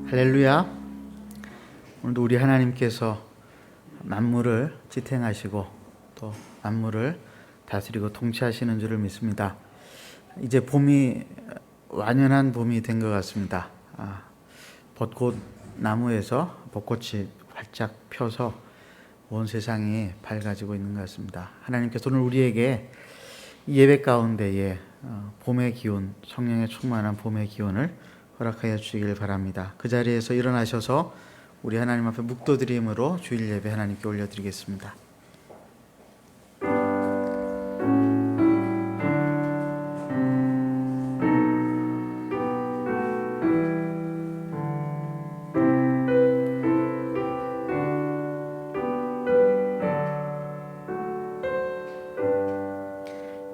할렐루야. 오늘도 우리 하나님께서 만물을 지탱하시고 또 만물을 다스리고 통치하시는 줄을 믿습니다. 이제 봄이 완연한 봄이 된 것 같습니다. 벚꽃 나무에서 벚꽃이 활짝 펴서 온 세상이 밝아지고 있는 것 같습니다. 하나님께서 오늘 우리에게 예배 가운데에 봄의 기운, 성령의 충만한 봄의 기운을 허락하여 주시길 바랍니다. 그 자리에서 일어나셔서 우리 하나님 앞에 묵도드림으로 주일 예배 하나님께 올려드리겠습니다.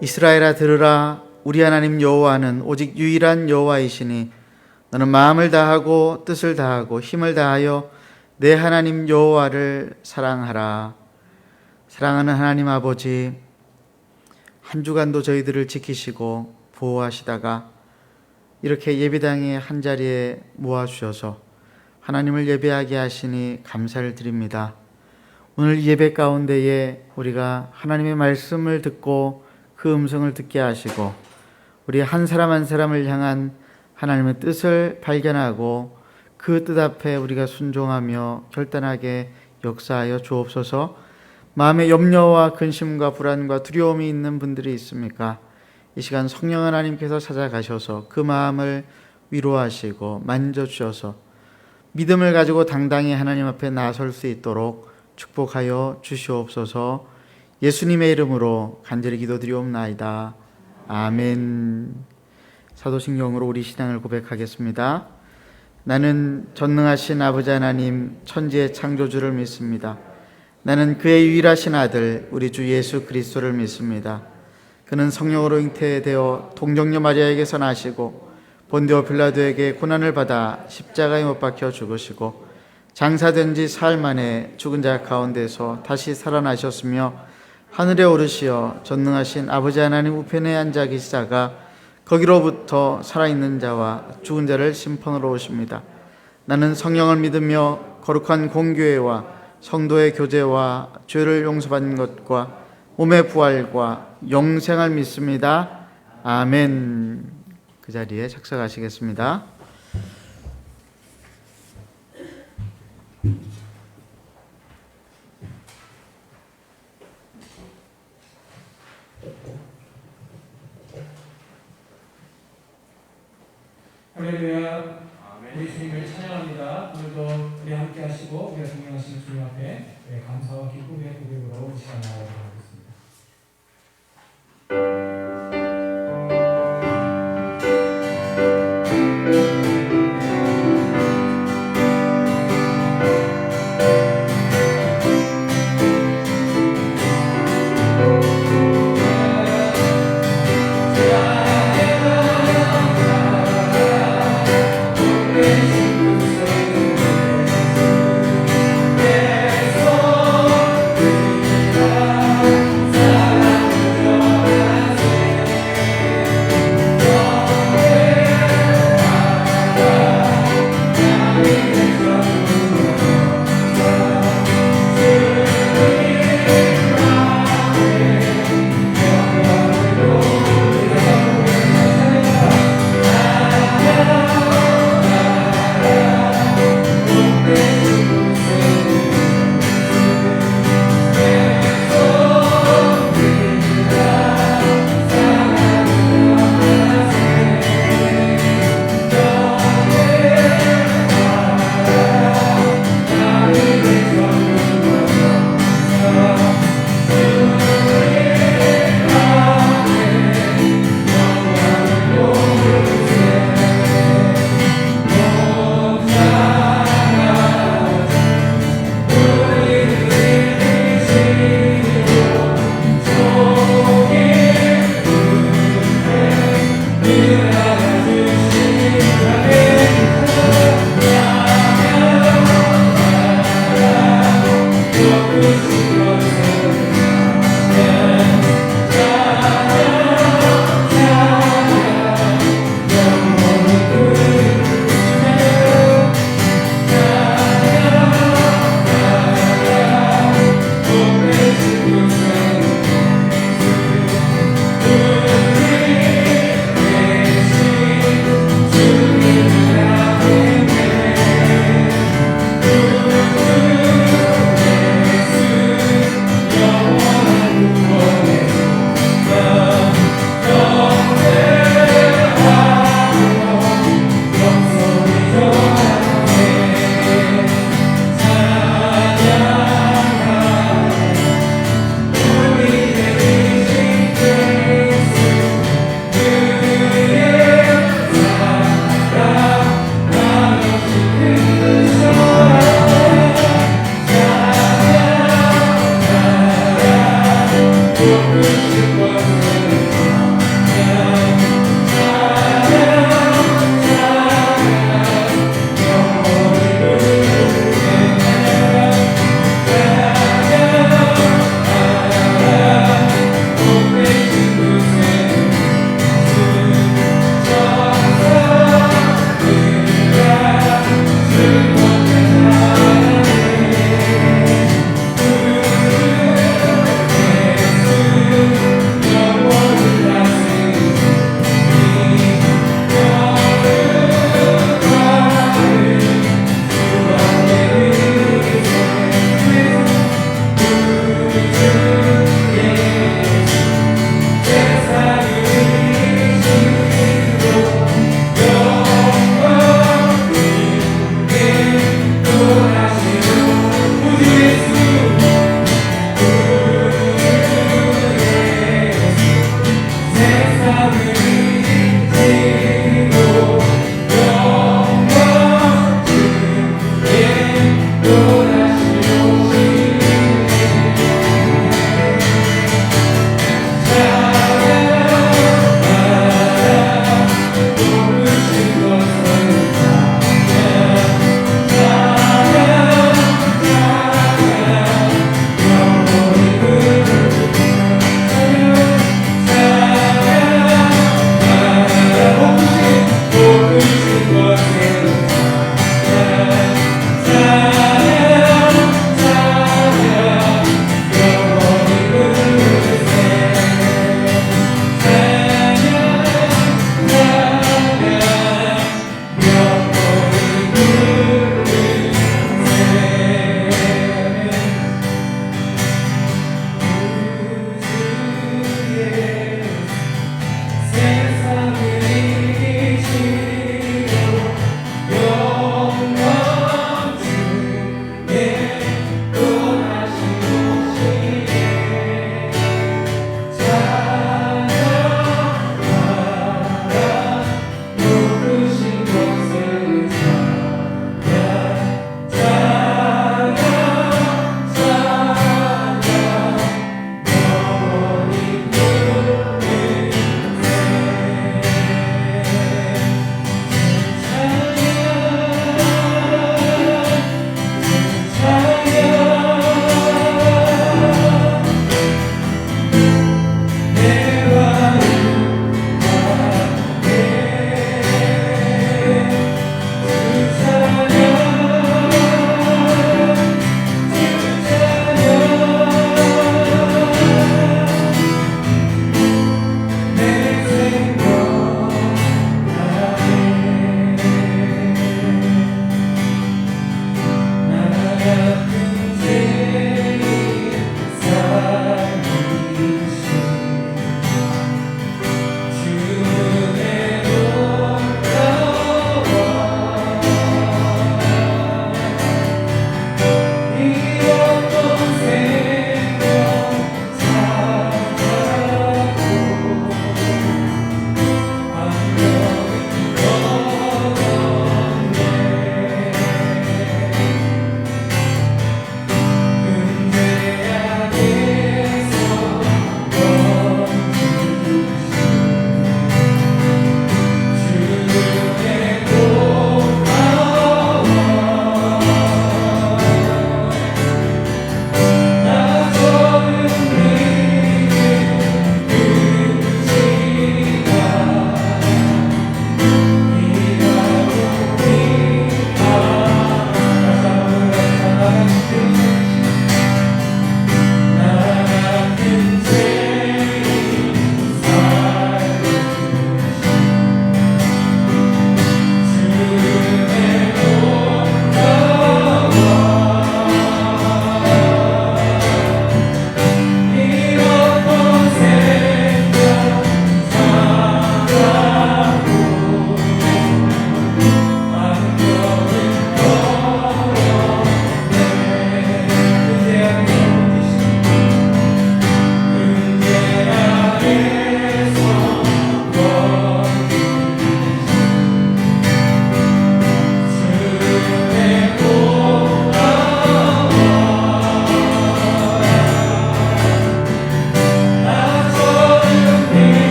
이스라엘아 들으라. 우리 하나님 여호와는 오직 유일한 여호와이시니 너는 마음을 다하고 뜻을 다하고 힘을 다하여 내 하나님 여호와를 사랑하라. 사랑하는 하나님 아버지, 한 주간도 저희들을 지키시고 보호하시다가 이렇게 예배당에 한자리에 모아주셔서 하나님을 예배하게 하시니 감사를 드립니다. 오늘 예배 가운데에 우리가 하나님의 말씀을 듣고 그 음성을 듣게 하시고 우리 한 사람 한 사람을 향한 하나님의 뜻을 발견하고 그 뜻 앞에 우리가 순종하며 결단하게 역사하여 주옵소서. 마음의 염려와 근심과 불안과 두려움이 있는 분들이 있습니까? 이 시간 성령 하나님께서 찾아가셔서 그 마음을 위로하시고 만져주셔서 믿음을 가지고 당당히 하나님 앞에 나설 수 있도록 축복하여 주시옵소서. 예수님의 이름으로 간절히 기도드리옵나이다. 아멘. 사도신경으로 우리 신앙을 고백하겠습니다. 나는 전능하신 아버지 하나님 천지의 창조주를 믿습니다. 나는 그의 유일하신 아들 우리 주 예수 그리스도를 믿습니다. 그는 성령으로 잉태되어 동정녀 마리아에게서 나시고 본디오 빌라도에게 고난을 받아 십자가에 못 박혀 죽으시고 장사된 지 사흘 만에 죽은 자 가운데서 다시 살아나셨으며 하늘에 오르시어 전능하신 아버지 하나님 우편에 앉아 계시다가 거기로부터 살아있는 자와 죽은 자를 심판으로 오십니다. 나는 성령을 믿으며 거룩한 공교회와 성도의 교제와 죄를 용서받는 것과 몸의 부활과 영생을 믿습니다. 아멘. 그 자리에 착석하시겠습니다. 할렐루야. 우리 주님을 찬양합니다. 오늘도 우리 함께 하시고 우리가 존경하시는 주님 앞에 감사와 기쁨의 고백으로 이 시간 나아가도록 하겠습니다. 내 손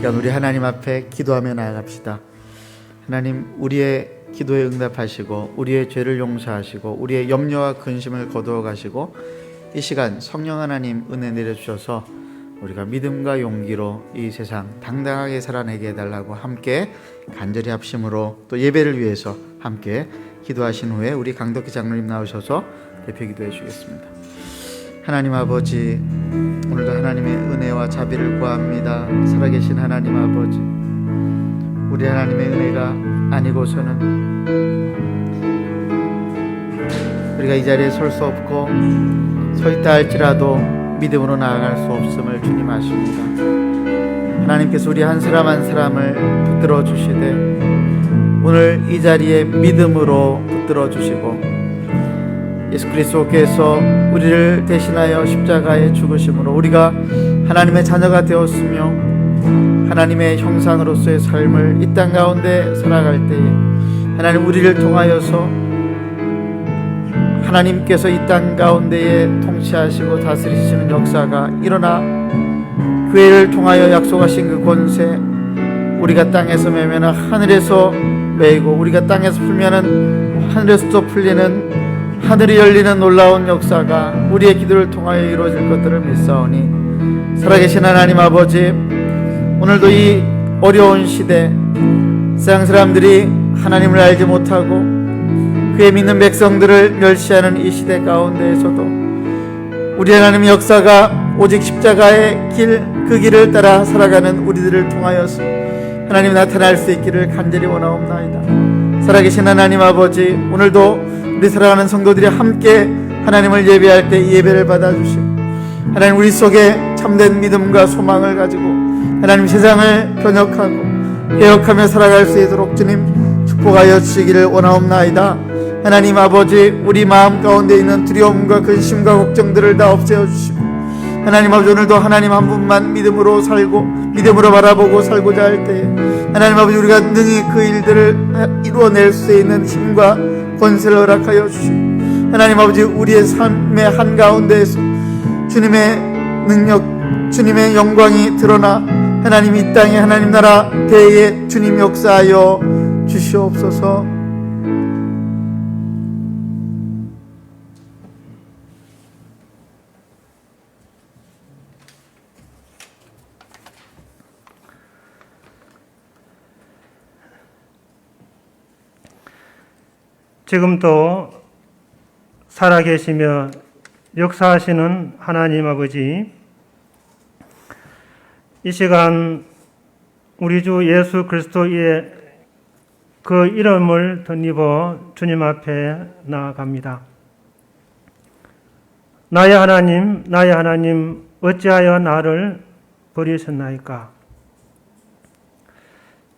시간 우리 하나님 앞에 기도하며 나아갑시다. 하나님, 우리의 기도에 응답하시고 우리의 죄를 용서하시고 우리의 염려와 근심을 거두어 가시고 이 시간 성령 하나님 은혜 내려주셔서 우리가 믿음과 용기로 이 세상 당당하게 살아내게 해달라고 함께 간절히 합심으로 또 예배를 위해서 함께 기도하신 후에 우리 강덕기 장로님 나오셔서 대표 기도해 주겠습니다. 하나님 아버지, 오늘도 하나님의 은혜와 자비를 구합니다. 살아계신 하나님 아버지, 우리 하나님의 은혜가 아니고서는 우리가 이 자리에 설 수 없고 서 있다 할지라도 믿음으로 나아갈 수 없음을 주님 아십니다. 하나님께서 우리 한 사람 한 사람을 붙들어 주시되 오늘 이 자리에 믿음으로 붙들어 주시고 예수 그리스도께서 우리를 대신하여 십자가에 죽으심으로 우리가 하나님의 자녀가 되었으며 하나님의 형상으로서의 삶을 이 땅 가운데 살아갈 때에 하나님 우리를 통하여서 하나님께서 이 땅 가운데에 통치하시고 다스리시는 역사가 일어나 교회를 통하여 약속하신 그 권세, 우리가 땅에서 매면은 하늘에서 매이고 우리가 땅에서 풀면은 하늘에서도 풀리는, 하늘이 열리는 놀라운 역사가 우리의 기도를 통하여 이루어질 것들을 믿사오니 살아계신 하나님 아버지, 오늘도 이 어려운 시대 세상 사람들이 하나님을 알지 못하고 그의 믿는 백성들을 멸시하는 이 시대 가운데에서도 우리 하나님의 역사가 오직 십자가의 길, 그 길을 따라 살아가는 우리들을 통하여서 하나님 나타날 수 있기를 간절히 원하옵나이다. 살아계신 하나님 아버지, 오늘도 우리 살아가는 성도들이 함께 하나님을 예배할 때 이 예배를 받아주시고 하나님 우리 속에 참된 믿음과 소망을 가지고 하나님 세상을 변혁하고 개혁하며 살아갈 수 있도록 주님 축복하여 주시기를 원하옵나이다. 하나님 아버지, 우리 마음 가운데 있는 두려움과 근심과 걱정들을 다 없애어 주시고 하나님 아버지, 오늘도 하나님 한 분만 믿음으로 살고 믿음으로 바라보고 살고자 할 때에 하나님 아버지, 우리가 능히 그 일들을 이루어낼 수 있는 힘과 권세를 허락하여 주시고 하나님 아버지, 우리의 삶의 한가운데에서 주님의 능력, 주님의 영광이 드러나 하나님 이 땅에 하나님 나라 대에 주님 역사하여 주시옵소서. 지금도 살아계시며 역사하시는 하나님 아버지, 이 시간 우리 주 예수 그리스도의 그 이름을 덧입어 주님 앞에 나아갑니다. 나의 하나님, 어찌하여 나를 버리셨나이까?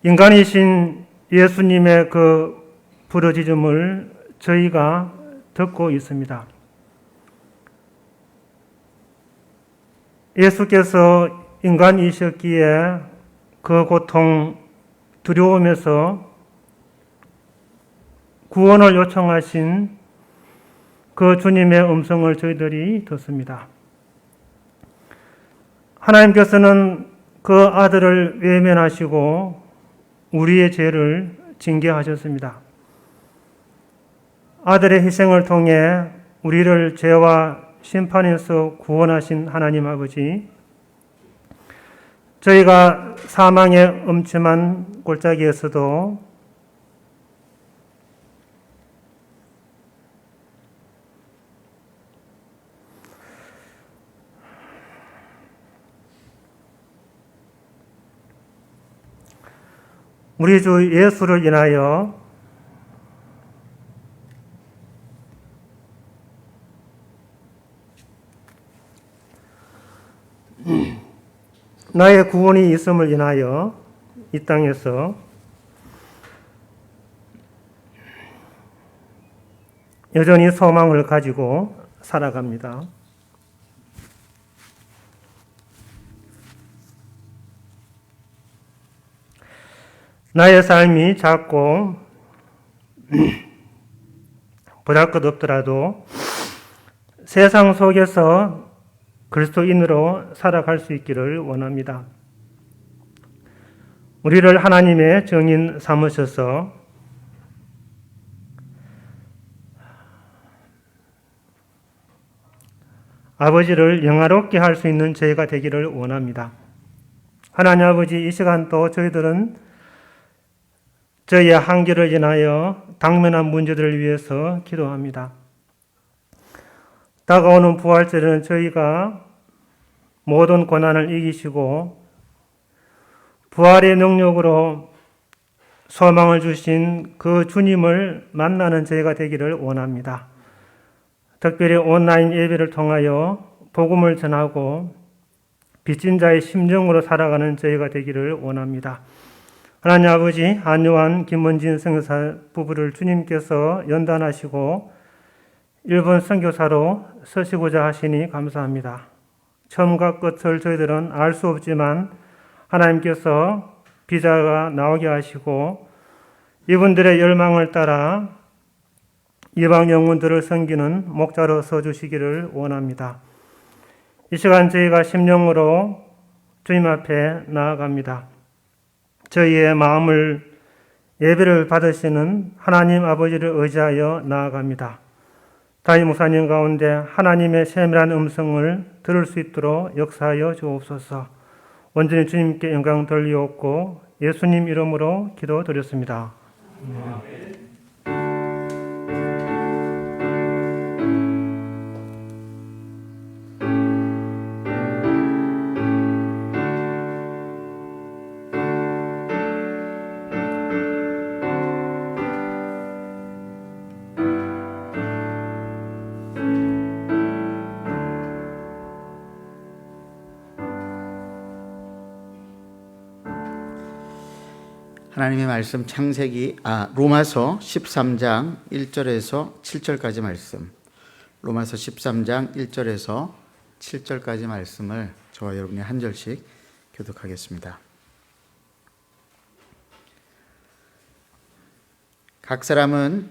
인간이신 예수님의 그 부르짖음을 저희가 듣고 있습니다. 예수께서 인간이셨기에 그 고통, 두려움에서 구원을 요청하신 그 주님의 음성을 저희들이 듣습니다. 하나님께서는 그 아들을 외면하시고 우리의 죄를 징계하셨습니다. 아들의 희생을 통해 우리를 죄와 심판에서 구원하신 하나님 아버지, 저희가 사망의 음침한 골짜기에서도 우리 주 예수를 인하여 나의 구원이 있음을 인하여 이 땅에서 여전히 소망을 가지고 살아갑니다. 나의 삶이 작고 보잘것없더라도 세상 속에서 그리스도인으로 살아갈 수 있기를 원합니다. 우리를 하나님의 증인 삼으셔서 아버지를 영화롭게 할 수 있는 저희가 되기를 원합니다. 하나님 아버지, 이 시간도 저희들은 저희의 한계를 인하여 당면한 문제들을 위해서 기도합니다. 다가오는 부활절에는 저희가 모든 고난을 이기시고 부활의 능력으로 소망을 주신 그 주님을 만나는 저희가 되기를 원합니다. 특별히 온라인 예배를 통하여 복음을 전하고 빚진 자의 심정으로 살아가는 저희가 되기를 원합니다. 하나님 아버지, 안요한, 김원진 선교사 부부를 주님께서 연단하시고 일본 선교사로 서시고자 하시니 감사합니다. 처음과 끝을 저희들은 알 수 없지만 하나님께서 비자가 나오게 하시고 이분들의 열망을 따라 이방 영혼들을 섬기는 목자로 서주시기를 원합니다. 이 시간 저희가 심령으로 주님 앞에 나아갑니다. 저희의 마음을 예배를 받으시는 하나님 아버지를 의지하여 나아갑니다. 담임 목사님 가운데 하나님의 세밀한 음성을 들을 수 있도록 역사하여 주옵소서. 온전히 주님께 영광 돌리옵고 예수님 이름으로 기도드렸습니다. 하나님의 말씀 로마서 13장 1절에서 7절까지 말씀. 로마서 13장 1절에서 7절까지 말씀을 저와 여러분이 한 절씩 교독하겠습니다. 각 사람은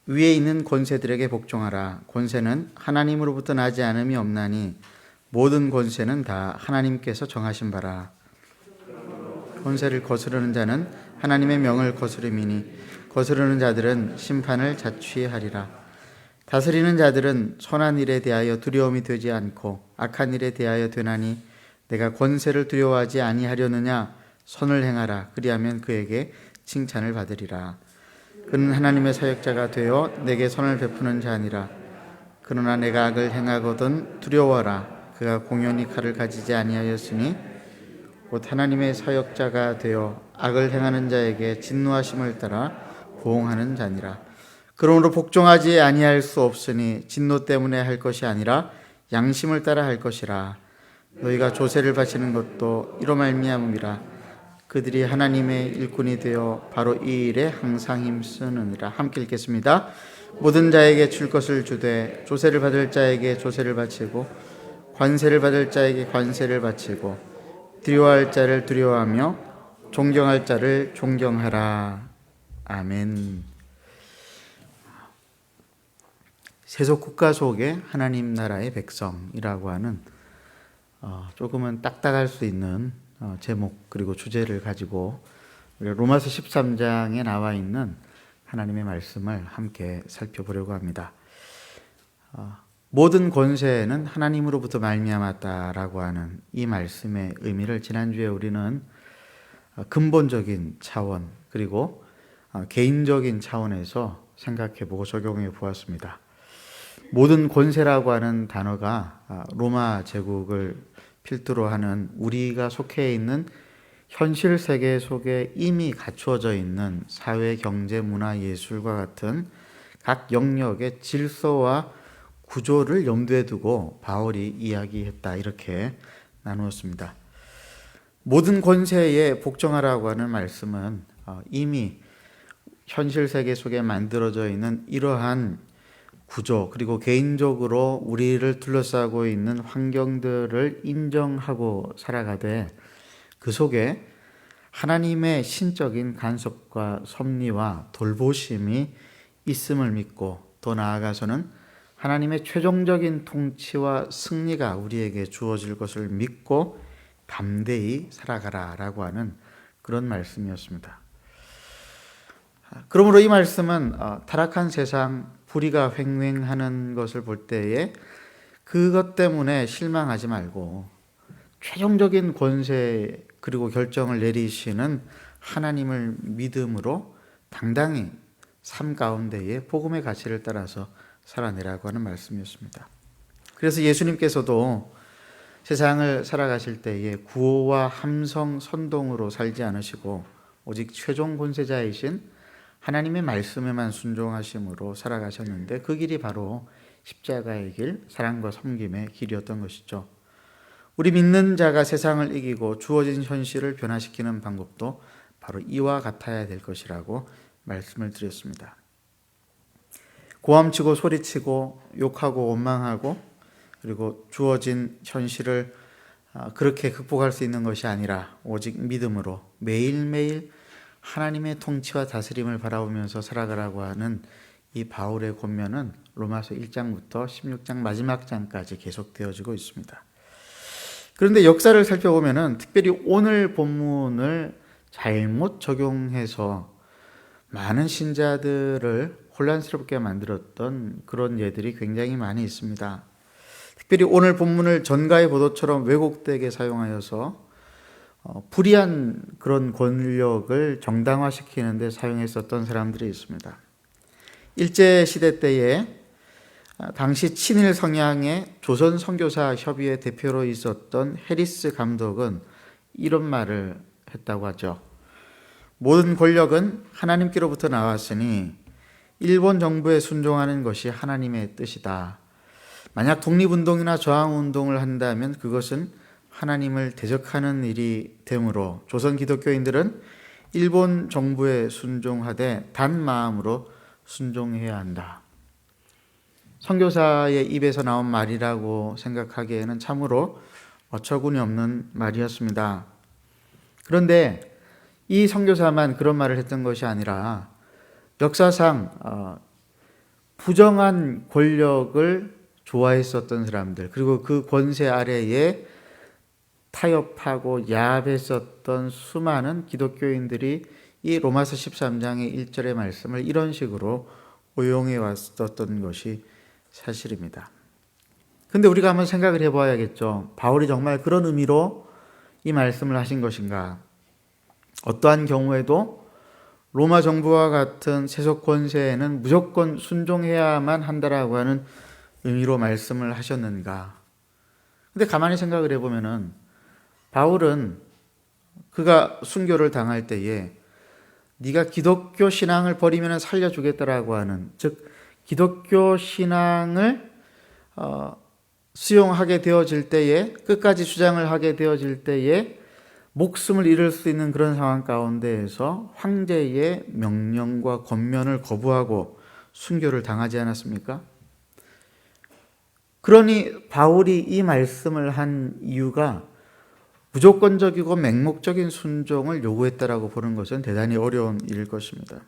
위에 있는 권세들에게 복종하라. 권세는 하나님으로부터 나지 않음이 없나니 모든 권세는 다 하나님께서 정하신 바라. 권세를 거스르는 자는 하나님의 명을 거스름이니 거스르는 자들은 심판을 자취하리라. 다스리는 자들은 선한 일에 대하여 두려움이 되지 않고 악한 일에 대하여 되나니 내가 권세를 두려워하지 아니하려느냐. 선을 행하라. 그리하면 그에게 칭찬을 받으리라. 그는 하나님의 사역자가 되어 내게 선을 베푸는 자니라. 그러나 내가 악을 행하거든 두려워하라. 그가 공연히 칼을 가지지 아니하였으니 곧 하나님의 사역자가 되어 악을 행하는 자에게 진노하심을 따라 보응하는 자니라. 그러므로 복종하지 아니할 수 없으니 진노 때문에 할 것이 아니라 양심을 따라 할 것이라. 너희가 조세를 바치는 것도 이로 말미암음이라. 그들이 하나님의 일꾼이 되어 바로 이 일에 항상 힘쓰느니라. 함께 읽겠습니다. 모든 자에게 줄 것을 주되 조세를 받을 자에게 조세를 바치고 관세를 받을 자에게 관세를 바치고 두려워할 자를 두려워하며 존경할 자를 존경하라. 아멘. 세속 국가 속의 하나님 나라의 백성이라고 하는 조금은 딱딱할 수 있는 제목 그리고 주제를 가지고 로마서 13장에 나와 있는 하나님의 말씀을 함께 살펴보려고 합니다. 모든 권세는 하나님으로부터 말미암았다라고 하는 이 말씀의 의미를 지난주에 우리는 근본적인 차원 그리고 개인적인 차원에서 생각해보고 적용해 보았습니다. 모든 권세라고 하는 단어가 로마 제국을 필두로 하는 우리가 속해 있는 현실 세계 속에 이미 갖추어져 있는 사회, 경제, 문화, 예술과 같은 각 영역의 질서와 구조를 염두에 두고 바울이 이야기했다. 이렇게 나누었습니다. 모든 권세에 복종하라고 하는 말씀은 이미 현실 세계 속에 만들어져 있는 이러한 구조 그리고 개인적으로 우리를 둘러싸고 있는 환경들을 인정하고 살아가되 그 속에 하나님의 신적인 간섭과 섭리와 돌보심이 있음을 믿고 더 나아가서는 하나님의 최종적인 통치와 승리가 우리에게 주어질 것을 믿고 담대히 살아가라라고 하는 그런 말씀이었습니다. 그러므로 이 말씀은 타락한 세상, 불의가 횡행하는 것을 볼 때에 그것 때문에 실망하지 말고 최종적인 권세 그리고 결정을 내리시는 하나님을 믿음으로 당당히 삶 가운데에 복음의 가치를 따라서 살아내라고 하는 말씀이었습니다. 그래서 예수님께서도 세상을 살아가실 때에 구호와 함성 선동으로 살지 않으시고 오직 최종 권세자이신 하나님의 말씀에만 순종하심으로 살아가셨는데 그 길이 바로 십자가의 길, 사랑과 섬김의 길이었던 것이죠. 우리 믿는 자가 세상을 이기고 주어진 현실을 변화시키는 방법도 바로 이와 같아야 될 것이라고 말씀을 드렸습니다. 고함치고 소리치고 욕하고 원망하고 그리고 주어진 현실을 그렇게 극복할 수 있는 것이 아니라 오직 믿음으로 매일매일 하나님의 통치와 다스림을 바라보면서 살아가라고 하는 이 바울의 권면은 로마서 1장부터 16장 마지막 장까지 계속되어지고 있습니다. 그런데 역사를 살펴보면은 특별히 오늘 본문을 잘못 적용해서 많은 신자들을 혼란스럽게 만들었던 그런 예들이 굉장히 많이 있습니다. 특별히 오늘 본문을 전가의 보도처럼 왜곡되게 사용하여서 불의한 그런 권력을 정당화시키는 데 사용했었던 사람들이 있습니다. 일제시대 때에 당시 친일 성향의 조선 선교사 협의회 대표로 있었던 해리스 감독은 이런 말을 했다고 하죠. 모든 권력은 하나님께로부터 나왔으니 일본 정부에 순종하는 것이 하나님의 뜻이다. 만약 독립운동이나 저항운동을 한다면 그것은 하나님을 대적하는 일이 되므로 조선 기독교인들은 일본 정부에 순종하되 단 마음으로 순종해야 한다. 선교사의 입에서 나온 말이라고 생각하기에는 참으로 어처구니 없는 말이었습니다. 그런데 이 선교사만 그런 말을 했던 것이 아니라 역사상 부정한 권력을 좋아했었던 사람들 그리고 그 권세 아래에 타협하고 야합했었던 수많은 기독교인들이 이 로마서 13장의 1절의 말씀을 이런 식으로 오용해 왔었던 것이 사실입니다. 근데 우리가 한번 생각을 해봐야겠죠. 바울이 정말 그런 의미로 이 말씀을 하신 것인가? 어떠한 경우에도 로마 정부와 같은 세속 권세에는 무조건 순종해야만 한다라고 하는 의미로 말씀을 하셨는가? 근데 가만히 생각을 해보면은 바울은 그가 순교를 당할 때에 네가 기독교 신앙을 버리면 살려주겠다라고 하는, 즉 기독교 신앙을 수용하게 되어질 때에, 끝까지 주장을 하게 되어질 때에 목숨을 잃을 수 있는 그런 상황 가운데에서 황제의 명령과 권면을 거부하고 순교를 당하지 않았습니까? 그러니 바울이 이 말씀을 한 이유가 무조건적이고 맹목적인 순종을 요구했다라고 보는 것은 대단히 어려운 일일 것입니다.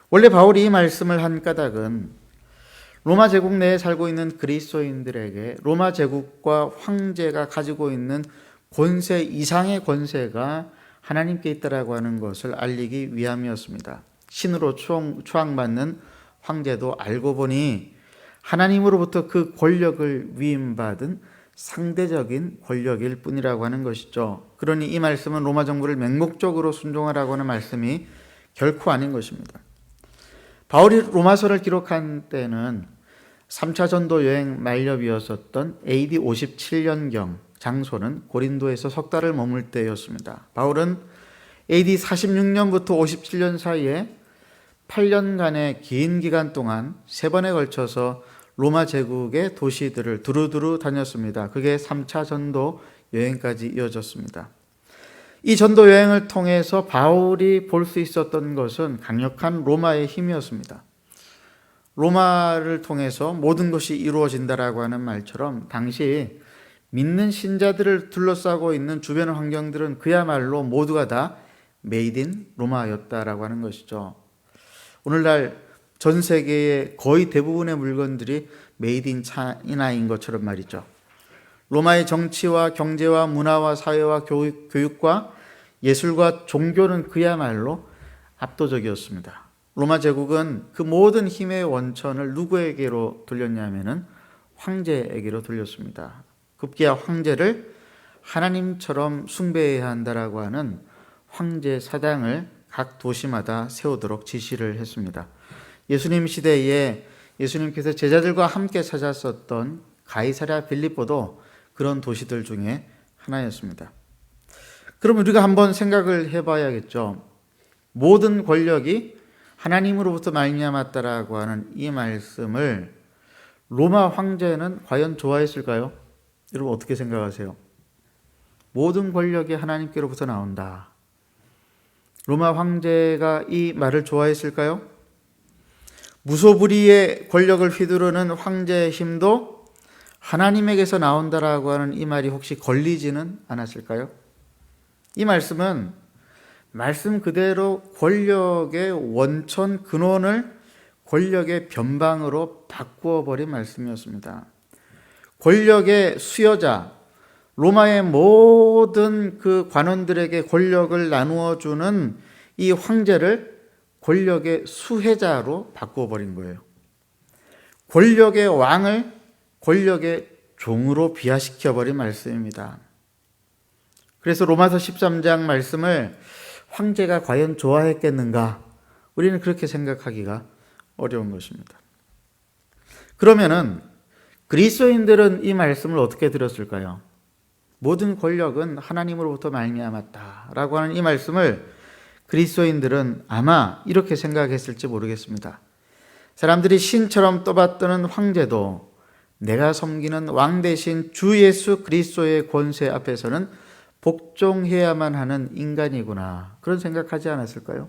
원래 바울이 이 말씀을 한 까닭은 로마 제국 내에 살고 있는 그리스도인들에게 로마 제국과 황제가 가지고 있는 권세 이상의 권세가 하나님께 있다라고 하는 것을 알리기 위함이었습니다. 신으로 추앙받는 황제도 알고 보니 하나님으로부터 그 권력을 위임받은 상대적인 권력일 뿐이라고 하는 것이죠. 그러니 이 말씀은 로마 정부를 맹목적으로 순종하라고 하는 말씀이 결코 아닌 것입니다. 바울이 로마서를 기록한 때는 3차 전도 여행 말렵이었었던 AD 57년경, 장소는 고린도에서 석 달을 머물 때였습니다. 바울은 AD 46년부터 57년 사이에 8년간의 긴 기간 동안 3번에 걸쳐서 로마 제국의 도시들을 두루두루 다녔습니다. 그게 3차 전도 여행까지 이어졌습니다. 이 전도 여행을 통해서 바울이 볼 수 있었던 것은 강력한 로마의 힘이었습니다. 로마를 통해서 모든 것이 이루어진다라고 하는 말처럼 당시 믿는 신자들을 둘러싸고 있는 주변 환경들은 그야말로 모두가 다 메이드 인 로마였다라고 하는 것이죠. 오늘날 전 세계의 거의 대부분의 물건들이 메이드 인 차이나인 것처럼 말이죠. 로마의 정치와 경제와 문화와 사회와 교육과 예술과 종교는 그야말로 압도적이었습니다. 로마 제국은 그 모든 힘의 원천을 누구에게로 돌렸냐면은 황제에게로 돌렸습니다. 급기야 황제를 하나님처럼 숭배해야 한다라고 하는 황제 사당을 각 도시마다 세우도록 지시를 했습니다. 예수님 시대에 예수님께서 제자들과 함께 찾았었던 가이사랴 빌립보도 그런 도시들 중에 하나였습니다. 그럼 우리가 한번 생각을 해봐야겠죠. 모든 권력이 하나님으로부터 말미암았다라고 하는 이 말씀을 로마 황제는 과연 좋아했을까요? 여러분 어떻게 생각하세요? 모든 권력이 하나님께로부터 나온다. 로마 황제가 이 말을 좋아했을까요? 무소불위의 권력을 휘두르는 황제의 힘도 하나님에게서 나온다라고 하는 이 말이 혹시 걸리지는 않았을까요? 이 말씀은 말씀 그대로 권력의 원천 근원을 권력의 변방으로 바꾸어 버린 말씀이었습니다. 권력의 수여자, 로마의 모든 그 관원들에게 권력을 나누어 주는 이 황제를 권력의 수혜자로 바꾸어 버린 거예요. 권력의 왕을 권력의 종으로 비하시켜 버린 말씀입니다. 그래서 로마서 13장 말씀을 황제가 과연 좋아했겠는가? 우리는 그렇게 생각하기가 어려운 것입니다. 그러면은 그리스도인들은 이 말씀을 어떻게 들었을까요? 모든 권력은 하나님으로부터 말미암았다라고 하는 이 말씀을 그리스도인들은 아마 이렇게 생각했을지 모르겠습니다. 사람들이 신처럼 떠받드는 황제도 내가 섬기는 왕 대신 주 예수 그리스도의 권세 앞에서는 복종해야만 하는 인간이구나. 그런 생각하지 않았을까요?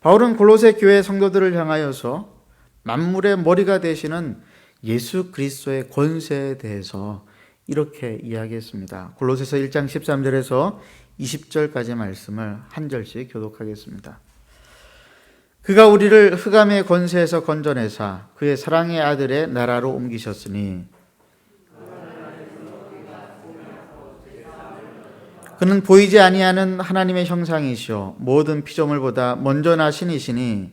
바울은 골로새 교회 성도들을 향하여서 만물의 머리가 되시는 예수 그리스도의 권세에 대해서 이렇게 이야기했습니다. 골로새서 1장 13절에서 20절까지 말씀을 한 절씩 교독하겠습니다. 그가 우리를 흑암의 권세에서 건져내사 그의 사랑의 아들의 나라로 옮기셨으니 그는 보이지 아니하는 하나님의 형상이시오 모든 피조물보다 먼저 나신 이시니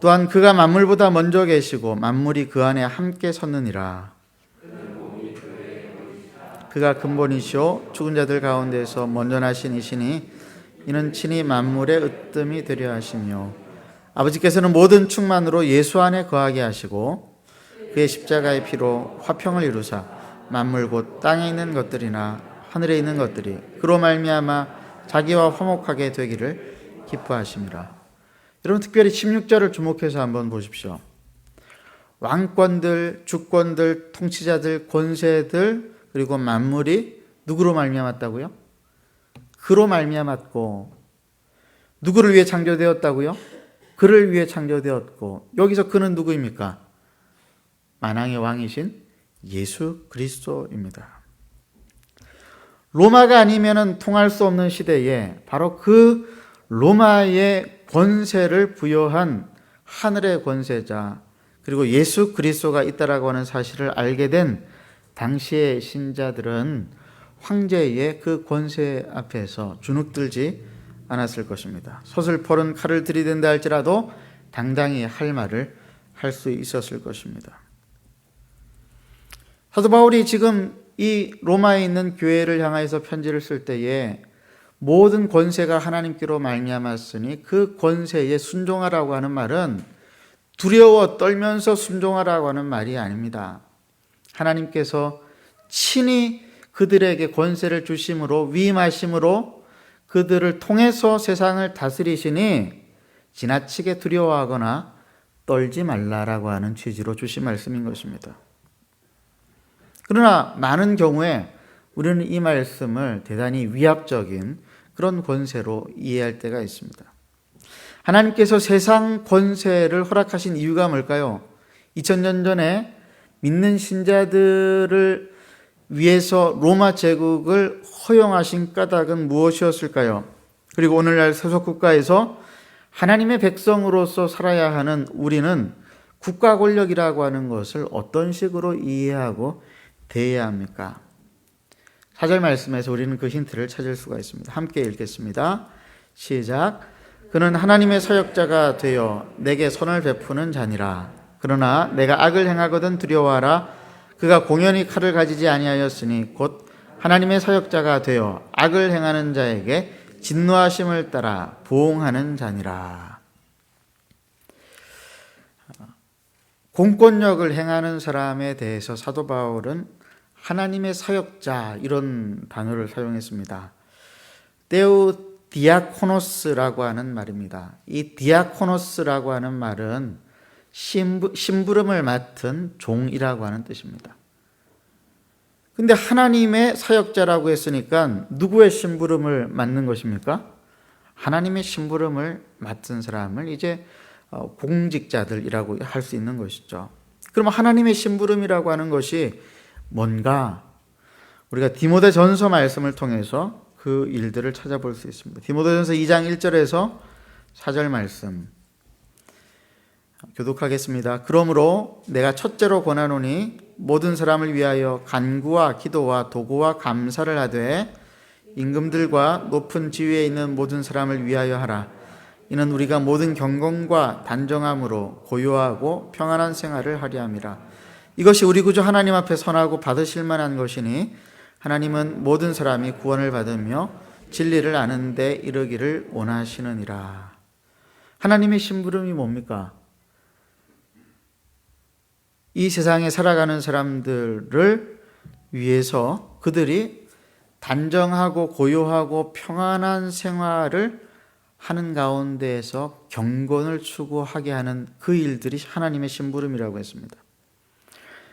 또한 그가 만물보다 먼저 계시고 만물이 그 안에 함께 섰느니라. 그가 근본이시오 죽은 자들 가운데서 먼저 나신 이시니 이는 친히 만물의 으뜸이 되려 하시며 아버지께서는 모든 충만으로 예수 안에 거하게 하시고 그의 십자가의 피로 화평을 이루사 만물 곧 땅에 있는 것들이나 하늘에 있는 것들이 그로 말미암아 자기와 화목하게 되기를 기뻐하심이라. 여러분 특별히 16절을 주목해서 한번 보십시오. 왕권들, 주권들, 통치자들, 권세들 그리고 만물이 누구로 말미암았다고요? 그로 말미암았고 누구를 위해 창조되었다고요? 그를 위해 창조되었고 여기서 그는 누구입니까? 만왕의 왕이신 예수 그리스도입니다. 로마가 아니면은 통할 수 없는 시대에 바로 그 로마의 권세를 부여한 하늘의 권세자 그리고 예수 그리스도가 있다라고 하는 사실을 알게 된 당시의 신자들은 황제의 그 권세 앞에서 주눅들지 않았을 것입니다. 서슬퍼런 칼을 들이댄다 할지라도 당당히 할 말을 할 수 있었을 것입니다. 사도 바울이 지금 이 로마에 있는 교회를 향해서 편지를 쓸 때에 모든 권세가 하나님께로 말미암았으니 그 권세에 순종하라고 하는 말은 두려워 떨면서 순종하라고 하는 말이 아닙니다. 하나님께서 친히 그들에게 권세를 주심으로 위임하심으로 그들을 통해서 세상을 다스리시니 지나치게 두려워하거나 떨지 말라라고 하는 취지로 주신 말씀인 것입니다. 그러나 많은 경우에 우리는 이 말씀을 대단히 위압적인 그런 권세로 이해할 때가 있습니다. 하나님께서 세상 권세를 허락하신 이유가 뭘까요? 2000년 전에 믿는 신자들을 위에서 로마 제국을 허용하신 까닭은 무엇이었을까요? 그리고 오늘날 세속국가에서 하나님의 백성으로서 살아야 하는 우리는 국가 권력이라고 하는 것을 어떤 식으로 이해하고 대해야 합니까? 4절 말씀에서 우리는 그 힌트를 찾을 수가 있습니다. 함께 읽겠습니다. 시작. 그는 하나님의 사역자가 되어 내게 선을 베푸는 자니라. 그러나 내가 악을 행하거든 두려워하라. 그가 공연히 칼을 가지지 아니하였으니 곧 하나님의 사역자가 되어 악을 행하는 자에게 진노하심을 따라 보응하는 자니라. 공권력을 행하는 사람에 대해서 사도 바울은 하나님의 사역자 이런 단어를 사용했습니다. 데우 디아코노스라고 하는 말입니다. 이 디아코노스라고 하는 말은 심부름을 맡은 종이라고 하는 뜻입니다. 근데 하나님의 사역자라고 했으니까 누구의 심부름을 맡는 것입니까? 하나님의 심부름을 맡은 사람을 이제 공직자들이라고 할 수 있는 것이죠. 그러면 하나님의 심부름이라고 하는 것이 뭔가 우리가 디모데전서 말씀을 통해서 그 일들을 찾아볼 수 있습니다. 디모데전서 2장 1절에서 4절 말씀 교독하겠습니다. 그러므로 내가 첫째로 권하노니 모든 사람을 위하여 간구와 기도와 도구와 감사를 하되 임금들과 높은 지위에 있는 모든 사람을 위하여 하라. 이는 우리가 모든 경건과 단정함으로 고요하고 평안한 생활을 하려 함이라. 이것이 우리 구주 하나님 앞에 선하고 받으실 만한 것이니 하나님은 모든 사람이 구원을 받으며 진리를 아는 데 이르기를 원하시느니라. 하나님의 심부름이 뭡니까? 이 세상에 살아가는 사람들을 위해서 그들이 단정하고 고요하고 평안한 생활을 하는 가운데에서 경건을 추구하게 하는 그 일들이 하나님의 심부름이라고 했습니다.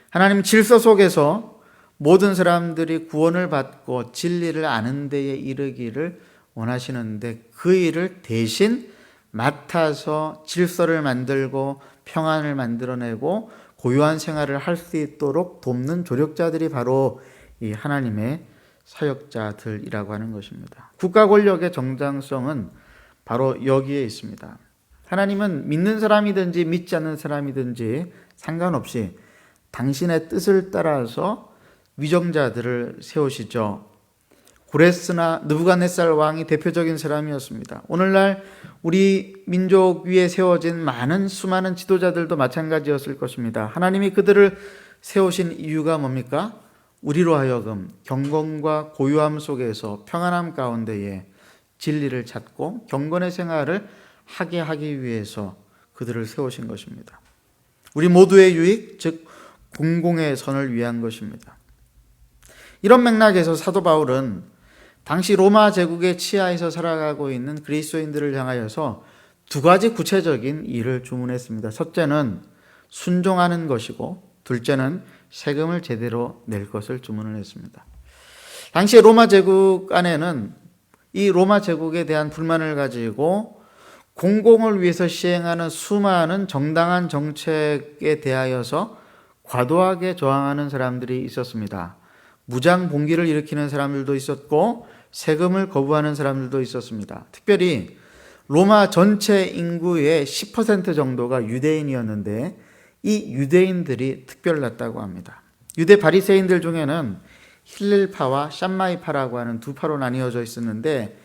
하나님 질서 속에서 모든 사람들이 구원을 받고 진리를 아는 데에 이르기를 원하시는데 그 일을 대신 맡아서 질서를 만들고 평안을 만들어내고 고요한 생활을 할 수 있도록 돕는 조력자들이 바로 이 하나님의 사역자들이라고 하는 것입니다. 국가 권력의 정당성은 바로 여기에 있습니다. 하나님은 믿는 사람이든지 믿지 않는 사람이든지 상관없이 당신의 뜻을 따라서 위정자들을 세우시죠. 고레스나 느부갓네살 왕이 대표적인 사람이었습니다. 오늘날 우리 민족 위에 세워진 수많은 지도자들도 마찬가지였을 것입니다. 하나님이 그들을 세우신 이유가 뭡니까? 우리로 하여금 경건과 고요함 속에서 평안함 가운데에 진리를 찾고 경건의 생활을 하게 하기 위해서 그들을 세우신 것입니다. 우리 모두의 유익, 즉 공공의 선을 위한 것입니다. 이런 맥락에서 사도 바울은 당시 로마 제국의 치하에서 살아가고 있는 그리스도인들을 향하여서 두 가지 구체적인 일을 주문했습니다. 첫째는 순종하는 것이고 둘째는 세금을 제대로 낼 것을 주문을 했습니다. 당시 로마 제국 안에는 이 로마 제국에 대한 불만을 가지고 공공을 위해서 시행하는 수많은 정당한 정책에 대하여서 과도하게 저항하는 사람들이 있었습니다. 무장 봉기를 일으키는 사람들도 있었고 세금을 거부하는 사람들도 있었습니다. 특별히 로마 전체 인구의 10% 정도가 유대인이었는데 이 유대인들이 특별났다고 합니다. 유대 바리새인들 중에는 힐렐파와 샴마이파라고 하는 두 파로 나뉘어져 있었는데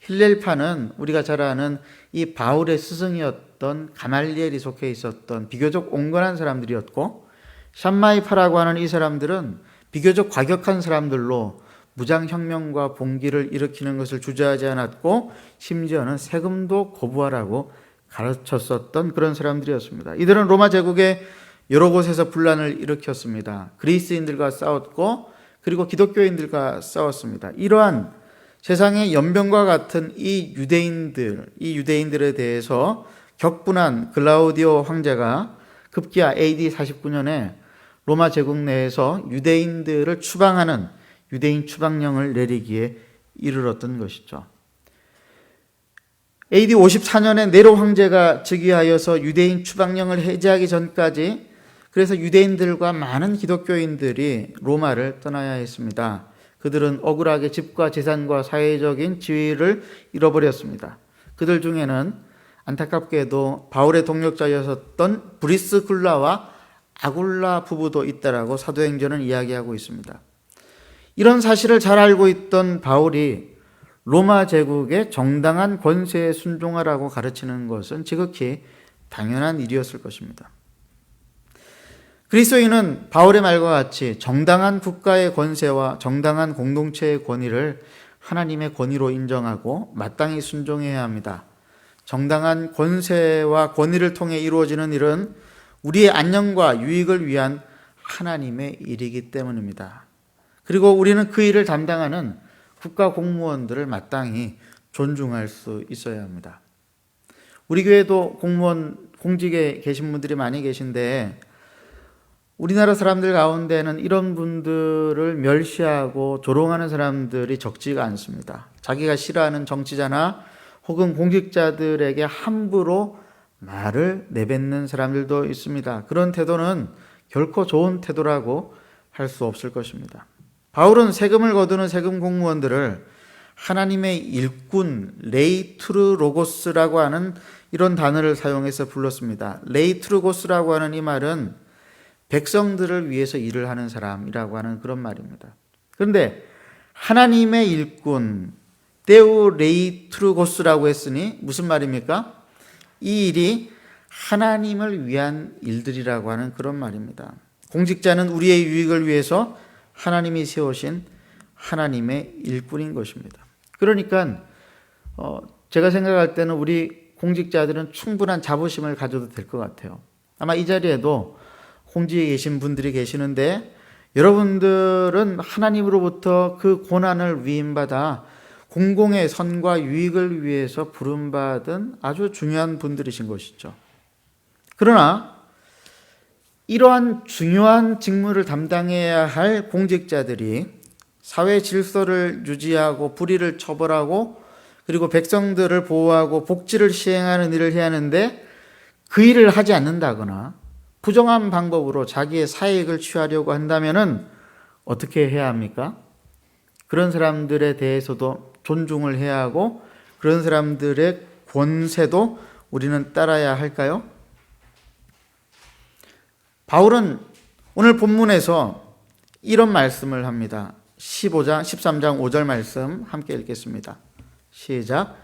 힐렐파는 우리가 잘 아는 이 바울의 스승이었던 가말리엘이 속해 있었던 비교적 온건한 사람들이었고 샴마이파라고 하는 이 사람들은 비교적 과격한 사람들로 무장혁명과 봉기를 일으키는 것을 주저하지 않았고 심지어는 세금도 거부하라고 가르쳤었던 그런 사람들이었습니다. 이들은 로마 제국의 여러 곳에서 분란을 일으켰습니다. 그리스인들과 싸웠고 그리고 기독교인들과 싸웠습니다. 이러한 세상의 연병과 같은 이 유대인들에 대해서 격분한 글라우디오 황제가 급기야 AD 49년에 로마 제국 내에서 유대인들을 추방하는 유대인 추방령을 내리기에 이르렀던 것이죠. AD 54년에 네로 황제가 즉위하여서 유대인 추방령을 해제하기 전까지 그래서 유대인들과 많은 기독교인들이 로마를 떠나야 했습니다. 그들은 억울하게 집과 재산과 사회적인 지위를 잃어버렸습니다. 그들 중에는 안타깝게도 바울의 동력자였었던 브리스굴라와 아굴라 부부도 있다라고 사도행전은 이야기하고 있습니다. 이런 사실을 잘 알고 있던 바울이 로마 제국의 정당한 권세에 순종하라고 가르치는 것은 지극히 당연한 일이었을 것입니다. 그리스도인은 바울의 말과 같이 정당한 국가의 권세와 정당한 공동체의 권위를 하나님의 권위로 인정하고 마땅히 순종해야 합니다. 정당한 권세와 권위를 통해 이루어지는 일은 우리의 안녕과 유익을 위한 하나님의 일이기 때문입니다. 그리고 우리는 그 일을 담당하는 국가 공무원들을 마땅히 존중할 수 있어야 합니다. 우리 교회도 공무원, 공직에 계신 분들이 많이 계신데 우리나라 사람들 가운데는 이런 분들을 멸시하고 조롱하는 사람들이 적지가 않습니다. 자기가 싫어하는 정치자나 혹은 공직자들에게 함부로 말을 내뱉는 사람들도 있습니다. 그런 태도는 결코 좋은 태도라고 할 수 없을 것입니다. 바울은 세금을 거두는 세금 공무원들을 하나님의 일꾼, 레이투르로고스라고 하는 이런 단어를 사용해서 불렀습니다. 레이투르고스라고 하는 이 말은 백성들을 위해서 일을 하는 사람이라고 하는 그런 말입니다. 그런데 하나님의 일꾼, 데우레이투르고스라고 했으니 무슨 말입니까? 이 일이 하나님을 위한 일들이라고 하는 그런 말입니다. 공직자는 우리의 유익을 위해서 하나님이 세우신 하나님의 일꾼인 것입니다. 그러니까 제가 생각할 때는 우리 공직자들은 충분한 자부심을 가져도 될 것 같아요. 아마 이 자리에도 공직에 계신 분들이 계시는데 여러분들은 하나님으로부터 그 고난을 위임받아 공공의 선과 유익을 위해서 부름받은 아주 중요한 분들이신 것이죠. 그러나 이러한 중요한 직무를 담당해야 할 공직자들이 사회 질서를 유지하고 불의를 처벌하고 그리고 백성들을 보호하고 복지를 시행하는 일을 해야 하는데 그 일을 하지 않는다거나 부정한 방법으로 자기의 사익을 취하려고 한다면은 어떻게 해야 합니까? 그런 사람들에 대해서도 존중을 해야 하고 그런 사람들의 권세도 우리는 따라야 할까요? 바울은 오늘 본문에서 이런 말씀을 합니다. 13장 5절 말씀 함께 읽겠습니다. 시작.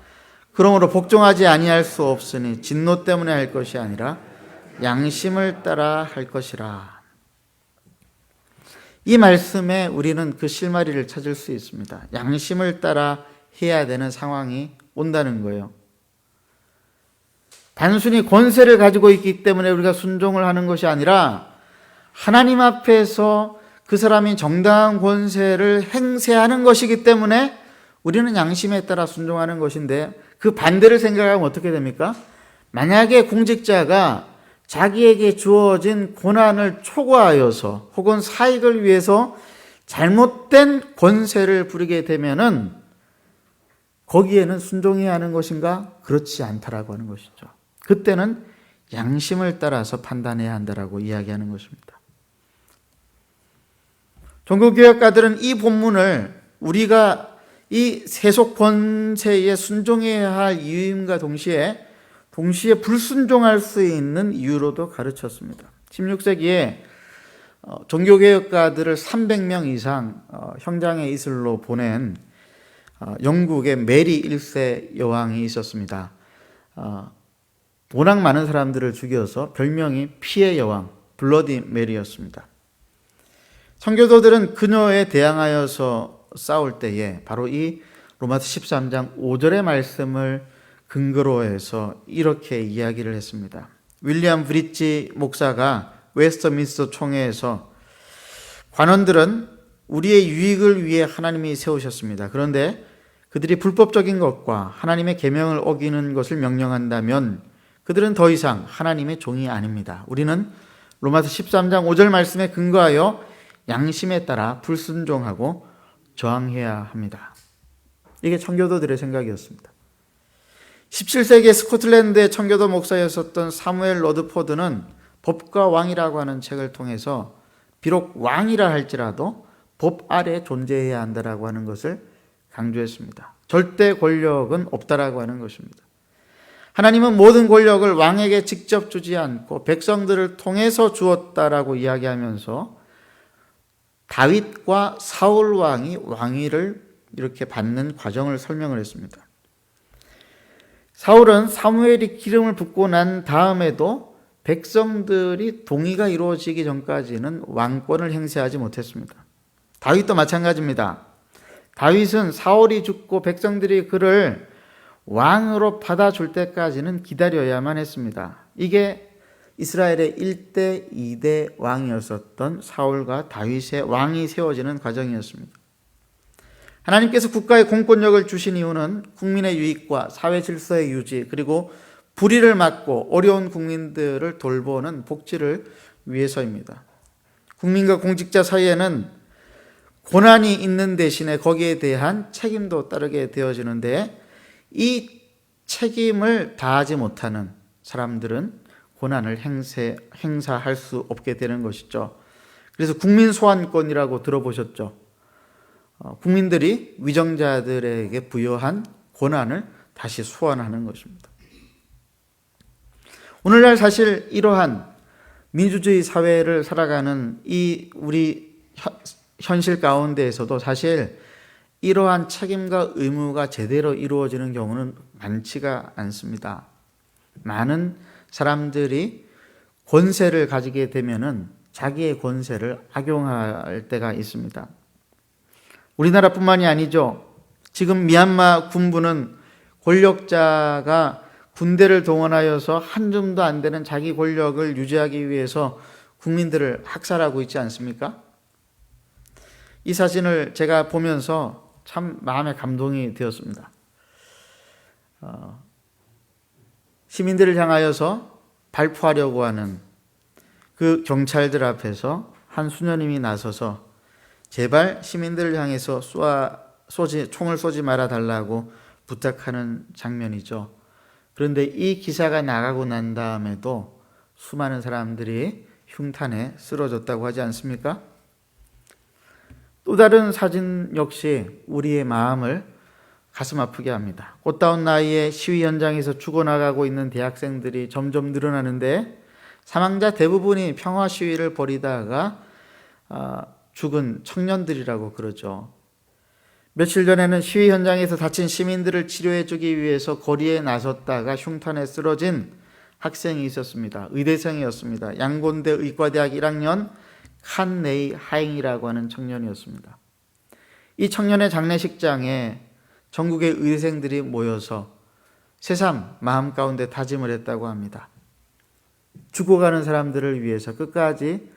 그러므로 복종하지 아니할 수 없으니 진노 때문에 할 것이 아니라 양심을 따라 할 것이라. 이 말씀에 우리는 그 실마리를 찾을 수 있습니다. 양심을 따라 해야 되는 상황이 온다는 거예요. 단순히 권세를 가지고 있기 때문에 우리가 순종을 하는 것이 아니라 하나님 앞에서 그 사람이 정당한 권세를 행세하는 것이기 때문에 우리는 양심에 따라 순종하는 것인데 그 반대를 생각하면 어떻게 됩니까? 만약에 공직자가 자기에게 주어진 고난을 초과하여서 혹은 사익을 위해서 잘못된 권세를 부리게 되면은 거기에는 순종해야 하는 것인가? 그렇지 않다라고 하는 것이죠. 그때는 양심을 따라서 판단해야 한다라고 이야기하는 것입니다. 종교개혁가들은 이 본문을 우리가 이 세속 권세에 순종해야 할 이유임과 동시에 불순종할 수 있는 이유로도 가르쳤습니다. 16세기에 종교개혁가들을 300명 이상 형장의 이슬로 보낸 영국의 메리 1세 여왕이 있었습니다. 워낙 많은 사람들을 죽여서 별명이 피의 여왕, 블러디 메리였습니다. 선교도들은 그녀에 대항하여서 싸울 때에 바로 이 로마서 13장 5절의 말씀을 근거로 해서 이렇게 이야기를 했습니다. 윌리엄 브릿지 목사가 웨스터민스터 총회에서 관원들은 우리의 유익을 위해 하나님이 세우셨습니다. 그런데 그들이 불법적인 것과 하나님의 계명을 어기는 것을 명령한다면 그들은 더 이상 하나님의 종이 아닙니다. 우리는 로마서 13장 5절 말씀에 근거하여 양심에 따라 불순종하고 저항해야 합니다. 이게 청교도들의 생각이었습니다. 17세기에 스코틀랜드의 청교도 목사였었던 사무엘 러드포드는 법과 왕이라고 하는 책을 통해서 비록 왕이라 할지라도 법 아래 존재해야 한다라고 하는 것을 강조했습니다. 절대 권력은 없다라고 하는 것입니다. 하나님은 모든 권력을 왕에게 직접 주지 않고 백성들을 통해서 주었다라고 이야기하면서 다윗과 사울 왕이 왕위를 이렇게 받는 과정을 설명을 했습니다. 사울은 사무엘이 기름을 붓고 난 다음에도 백성들이 동의가 이루어지기 전까지는 왕권을 행사하지 못했습니다. 다윗도 마찬가지입니다. 다윗은 사울이 죽고 백성들이 그를 왕으로 받아줄 때까지는 기다려야만 했습니다. 이게 이스라엘의 1대, 2대 왕이었었던 사울과 다윗의 왕이 세워지는 과정이었습니다. 하나님께서 국가에 공권력을 주신 이유는 국민의 유익과 사회 질서의 유지, 그리고 불의를 막고 어려운 국민들을 돌보는 복지를 위해서입니다. 국민과 공직자 사이에는 고난이 있는 대신에 거기에 대한 책임도 따르게 되어지는데, 이 책임을 다하지 못하는 사람들은 고난을 행사할 수 없게 되는 것이죠. 그래서 국민 소환권이라고 들어보셨죠? 국민들이 위정자들에게 부여한 권한을 다시 소환하는 것입니다. 오늘날 사실 이러한 민주주의 사회를 살아가는 이 우리 현실 가운데에서도 사실 이러한 책임과 의무가 제대로 이루어지는 경우는 많지가 않습니다. 많은 사람들이 권세를 가지게 되면은 자기의 권세를 악용할 때가 있습니다. 우리나라뿐만이 아니죠. 지금 미얀마 군부는 권력자가 군대를 동원하여서 한 줌도 안 되는 자기 권력을 유지하기 위해서 국민들을 학살하고 있지 않습니까? 이 사진을 제가 보면서 참 마음에 감동이 되었습니다. 시민들을 향하여서 발포하려고 하는 그 경찰들 앞에서 한 수녀님이 나서서 제발 시민들을 향해서 총을 쏘지 말아 달라고 부탁하는 장면이죠. 그런데 이 기사가 나가고 난 다음에도 수많은 사람들이 흉탄에 쓰러졌다고 하지 않습니까? 또 다른 사진 역시 우리의 마음을 가슴 아프게 합니다. 꽃다운 나이에 시위 현장에서 죽어나가고 있는 대학생들이 점점 늘어나는데, 사망자 대부분이 평화 시위를 벌이다가 죽은 청년들이라고 그러죠. 며칠 전에는 시위 현장에서 다친 시민들을 치료해 주기 위해서 거리에 나섰다가 흉탄에 쓰러진 학생이 있었습니다. 의대생이었습니다. 양곤대 의과대학 1학년 칸네이 하잉이라고 하는 청년이었습니다. 이 청년의 장례식장에 전국의 의대생들이 모여서 새삼 마음 가운데 다짐을 했다고 합니다. 죽어가는 사람들을 위해서 끝까지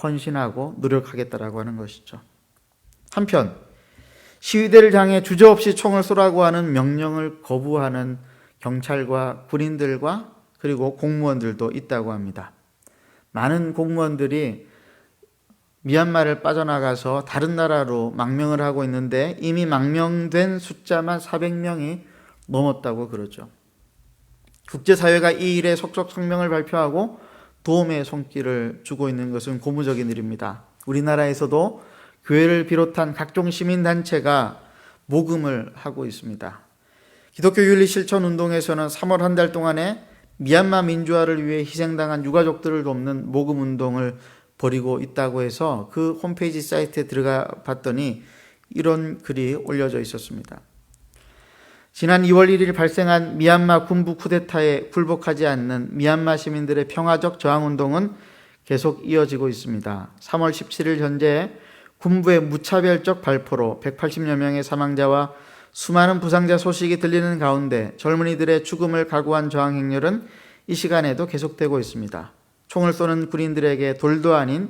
헌신하고 노력하겠다라고 하는 것이죠. 한편 시위대를 향해 주저없이 총을 쏘라고 하는 명령을 거부하는 경찰과 군인들과 그리고 공무원들도 있다고 합니다. 많은 공무원들이 미얀마를 빠져나가서 다른 나라로 망명을 하고 있는데 이미 망명된 숫자만 400명이 넘었다고 그러죠. 국제사회가 이 일에 속속 성명을 발표하고 도움의 손길을 주고 있는 것은 고무적인 일입니다. 우리나라에서도 교회를 비롯한 각종 시민단체가 모금을 하고 있습니다. 기독교 윤리 실천 운동에서는 3월 한 달 동안에 미얀마 민주화를 위해 희생당한 유가족들을 돕는 모금 운동을 벌이고 있다고 해서 그 홈페이지 사이트에 들어가 봤더니 이런 글이 올려져 있었습니다. 지난 2월 1일 발생한 미얀마 군부 쿠데타에 굴복하지 않는 미얀마 시민들의 평화적 저항운동은 계속 이어지고 있습니다. 3월 17일 현재 군부의 무차별적 발포로 180여 명의 사망자와 수많은 부상자 소식이 들리는 가운데 젊은이들의 죽음을 각오한 저항 행렬은 이 시간에도 계속되고 있습니다. 총을 쏘는 군인들에게 돌도 아닌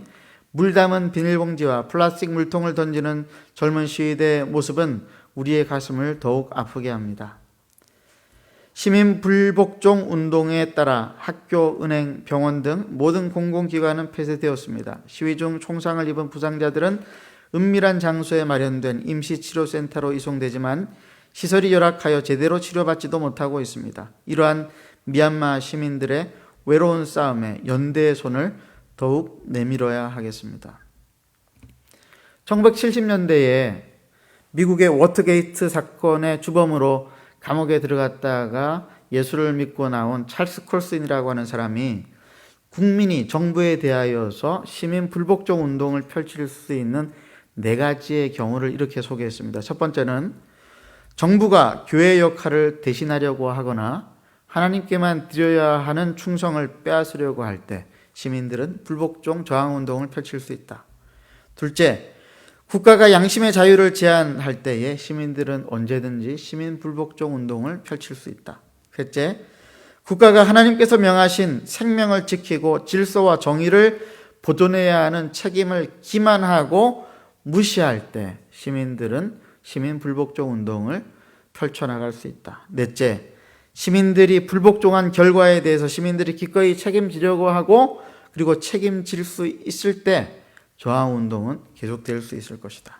물 담은 비닐봉지와 플라스틱 물통을 던지는 젊은 시위대의 모습은 우리의 가슴을 더욱 아프게 합니다. 시민 불복종 운동에 따라 학교, 은행, 병원 등 모든 공공기관은 폐쇄되었습니다. 시위 중 총상을 입은 부상자들은 은밀한 장소에 마련된 임시치료센터로 이송되지만 시설이 열악하여 제대로 치료받지도 못하고 있습니다. 이러한 미얀마 시민들의 외로운 싸움에 연대의 손을 더욱 내밀어야 하겠습니다. 1970년대에 미국의 워터게이트 사건의 주범으로 감옥에 들어갔다가 예수를 믿고 나온 찰스 콜슨이라고 하는 사람이 국민이 정부에 대하여서 시민 불복종 운동을 펼칠 수 있는 4가지의 경우를 이렇게 소개했습니다. 첫 번째는 정부가 교회의 역할을 대신하려고 하거나 하나님께만 드려야 하는 충성을 빼앗으려고 할 때 시민들은 불복종 저항 운동을 펼칠 수 있다. 둘째, 국가가 양심의 자유를 제한할 때에 시민들은 언제든지 시민 불복종 운동을 펼칠 수 있다. 셋째, 국가가 하나님께서 명하신 생명을 지키고 질서와 정의를 보존해야 하는 책임을 기만하고 무시할 때 시민들은 시민 불복종 운동을 펼쳐나갈 수 있다. 넷째, 시민들이 불복종한 결과에 대해서 시민들이 기꺼이 책임지려고 하고 그리고 책임질 수 있을 때 저항 운동은 계속될 수 있을 것이다.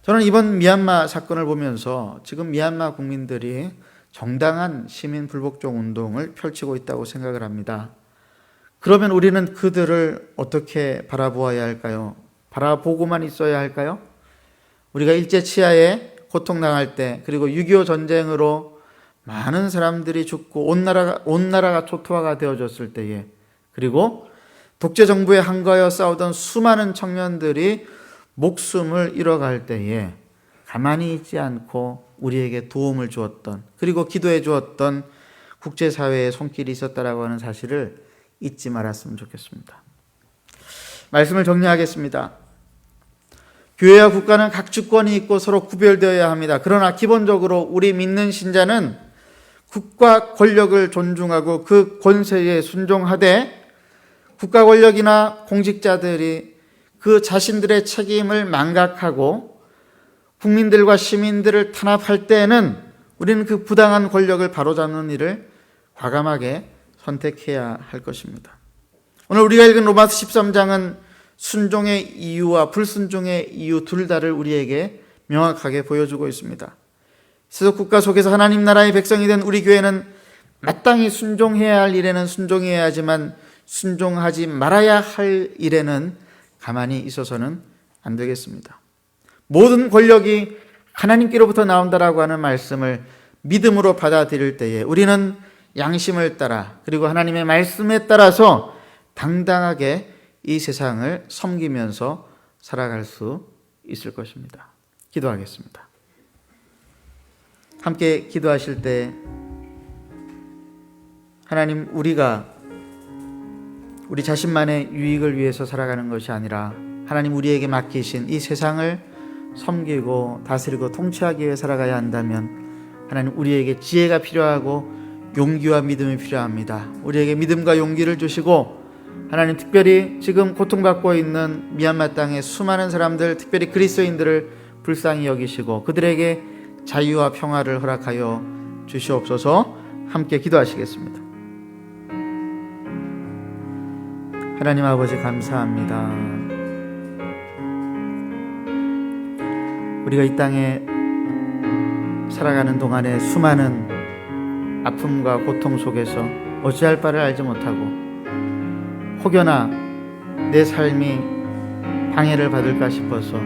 저는 이번 미얀마 사건을 보면서 지금 미얀마 국민들이 정당한 시민 불복종 운동을 펼치고 있다고 생각을 합니다. 그러면 우리는 그들을 어떻게 바라보아야 할까요? 바라보고만 있어야 할까요? 우리가 일제치하에 고통당할 때, 그리고 6.25 전쟁으로 많은 사람들이 죽고 온 나라가 초토화가 되어졌을 때에, 그리고 독재 정부에 항거하여 싸우던 수많은 청년들이 목숨을 잃어갈 때에 가만히 있지 않고 우리에게 도움을 주었던, 그리고 기도해 주었던 국제사회의 손길이 있었다라고 하는 사실을 잊지 말았으면 좋겠습니다. 말씀을 정리하겠습니다. 교회와 국가는 각 주권이 있고 서로 구별되어야 합니다. 그러나 기본적으로 우리 믿는 신자는 국가 권력을 존중하고 그 권세에 순종하되 국가 권력이나 공직자들이 그 자신들의 책임을 망각하고 국민들과 시민들을 탄압할 때에는 우리는 그 부당한 권력을 바로잡는 일을 과감하게 선택해야 할 것입니다. 오늘 우리가 읽은 로마서 13장은 순종의 이유와 불순종의 이유 둘 다를 우리에게 명확하게 보여주고 있습니다. 세속 국가 속에서 하나님 나라의 백성이 된 우리 교회는 마땅히 순종해야 할 일에는 순종해야 하지만 순종하지 말아야 할 일에는 가만히 있어서는 안 되겠습니다. 모든 권력이 하나님께로부터 나온다라고 하는 말씀을 믿음으로 받아들일 때에 우리는 양심을 따라 그리고 하나님의 말씀에 따라서 당당하게 이 세상을 섬기면서 살아갈 수 있을 것입니다. 기도하겠습니다. 함께 기도하실 때 하나님, 우리가 우리 자신만의 유익을 위해서 살아가는 것이 아니라 하나님 우리에게 맡기신 이 세상을 섬기고 다스리고 통치하기 위해 살아가야 한다면 하나님 우리에게 지혜가 필요하고 용기와 믿음이 필요합니다. 우리에게 믿음과 용기를 주시고 하나님 특별히 지금 고통받고 있는 미얀마 땅의 수많은 사람들, 특별히 그리스도인들을 불쌍히 여기시고 그들에게 자유와 평화를 허락하여 주시옵소서. 함께 기도하시겠습니다. 하나님 아버지 감사합니다. 우리가 이 땅에 살아가는 동안에 수많은 아픔과 고통 속에서 어찌할 바를 알지 못하고 혹여나 내 삶이 방해를 받을까 싶어서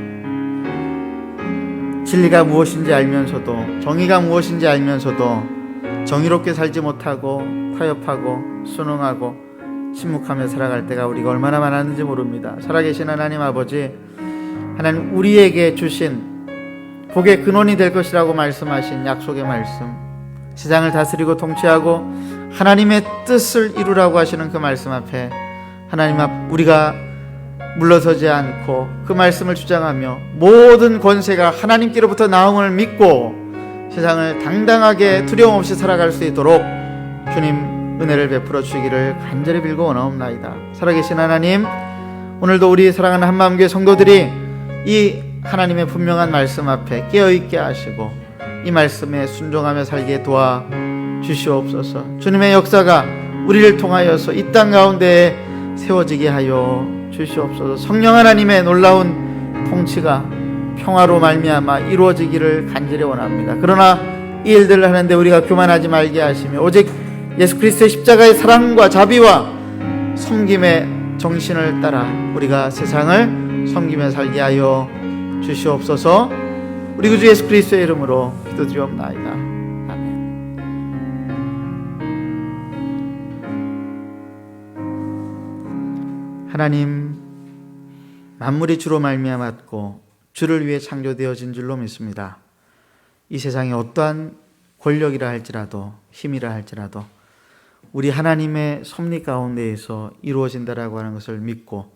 진리가 무엇인지 알면서도 정의가 무엇인지 알면서도 정의롭게 살지 못하고 타협하고 순응하고 침묵하며 살아갈 때가 우리가 얼마나 많았는지 모릅니다. 살아계신 하나님 아버지, 하나님 우리에게 주신 복의 근원이 될 것이라고 말씀하신 약속의 말씀, 세상을 다스리고 통치하고 하나님의 뜻을 이루라고 하시는 그 말씀 앞에 하나님 앞 우리가 물러서지 않고 그 말씀을 주장하며 모든 권세가 하나님께로부터 나옴을 믿고 세상을 당당하게 두려움 없이 살아갈 수 있도록 주님 은혜를 베풀어 주시기를 간절히 빌고 원하옵나이다. 살아계신 하나님, 오늘도 우리 사랑하는 한마음교회 성도들이 이 하나님의 분명한 말씀 앞에 깨어있게 하시고 이 말씀에 순종하며 살게 도와 주시옵소서. 주님의 역사가 우리를 통하여서 이 땅 가운데에 세워지게 하여 주시옵소서. 성령 하나님의 놀라운 통치가 평화로 말미암아 이루어지기를 간절히 원합니다. 그러나 이 일들을 하는데 우리가 교만하지 말게 하시며 오직 예수 그리스도의 십자가의 사랑과 자비와 섬김의 정신을 따라 우리가 세상을 섬기며 살게 하여 주시옵소서. 우리 구주 예수 그리스도의 이름으로 기도드리옵나이다. 아멘. 하나님, 만물이 주로 말미암았고 주를 위해 창조되어진 줄로 믿습니다. 이 세상에 어떠한 권력이라 할지라도 힘이라 할지라도 우리 하나님의 섭리 가운데에서 이루어진다라고 하는 것을 믿고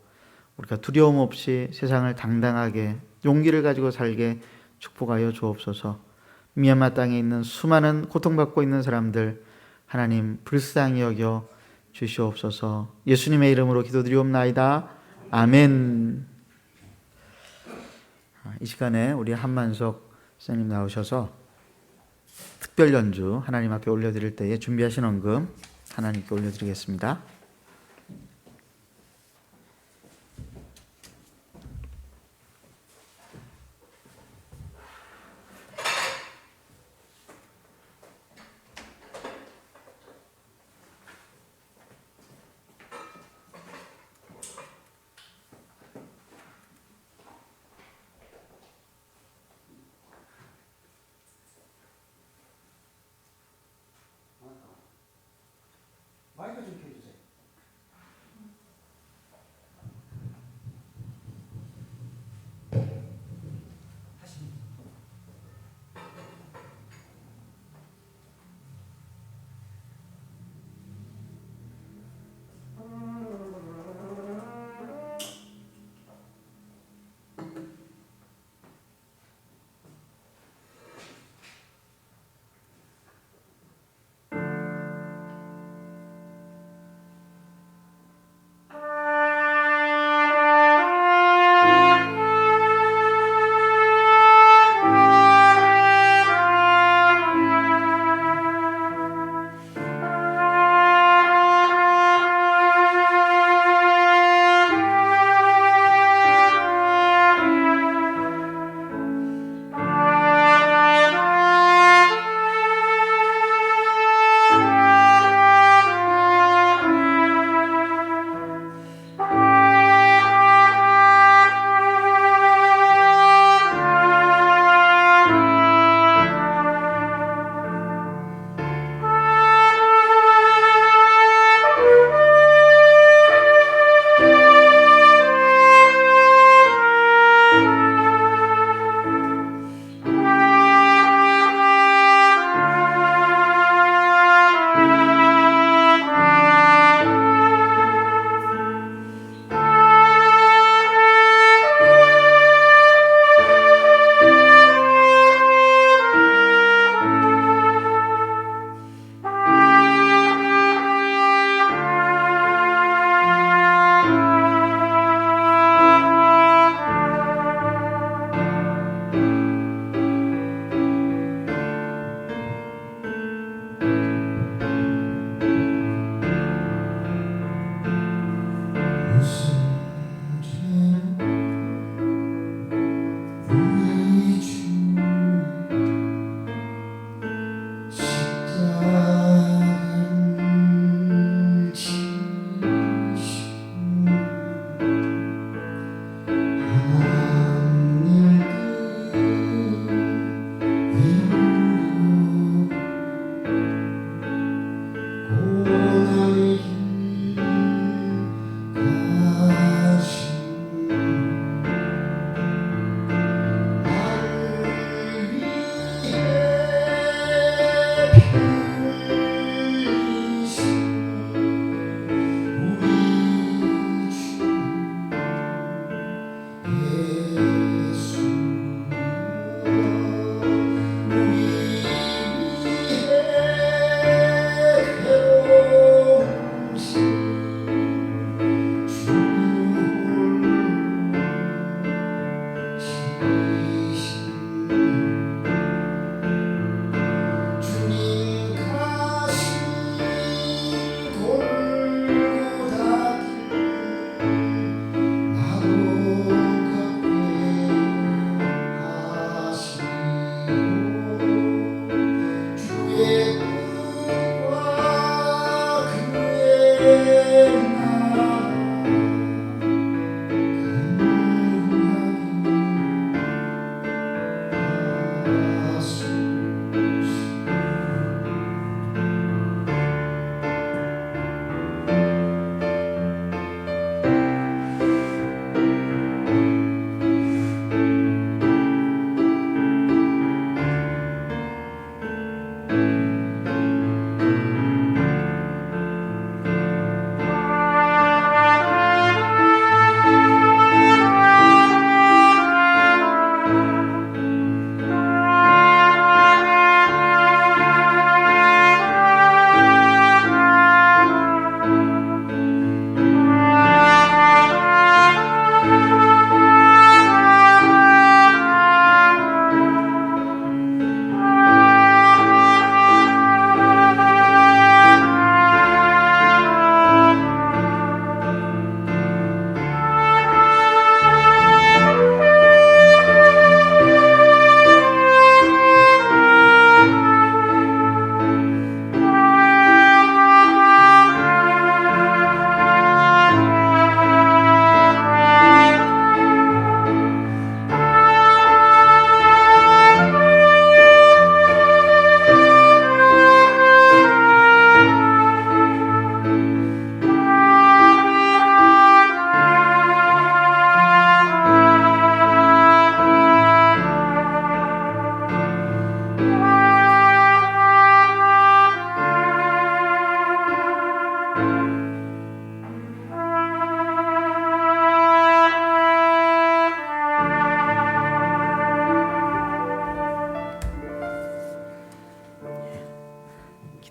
우리가 두려움 없이 세상을 당당하게 용기를 가지고 살게 축복하여 주옵소서. 미얀마 땅에 있는 수많은 고통받고 있는 사람들 하나님 불쌍히 여겨 주시옵소서. 예수님의 이름으로 기도드리옵나이다. 아멘. 이 시간에 우리 한만석 선생님 나오셔서 특별 연주 하나님 앞에 올려드릴 때에 준비하신 헌금 하나님께 올려드리겠습니다. 마이크 좀 켜주세요.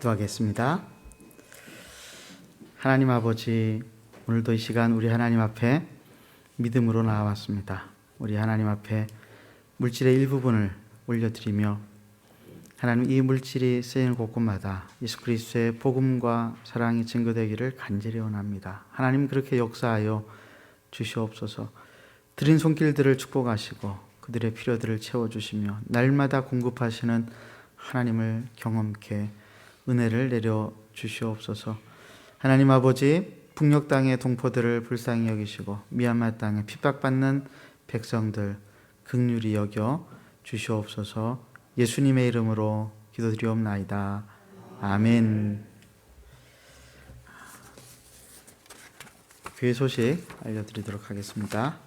기도하겠습니다. 하나님 아버지, 오늘도 이 시간 우리 하나님 앞에 믿음으로 나와왔습니다. 우리 하나님 앞에 물질의 일부분을 올려드리며 하나님 이 물질이 쓰이는 곳곳마다 예수 그리스도의 복음과 사랑이 증거되기를 간절히 원합니다. 하나님 그렇게 역사하여 주시옵소서. 드린 손길들을 축복하시고 그들의 필요들을 채워주시며 날마다 공급하시는 하나님을 경험케 은혜를 내려 주시옵소서. 하나님 아버지, 북녘 땅의 동포들을 불쌍히 여기시고 미얀마 땅에 핍박받는 백성들 긍휼히 여겨 주시옵소서. 예수님의 이름으로 기도드리옵나이다. 아멘. 교회 소식 알려드리도록 하겠습니다.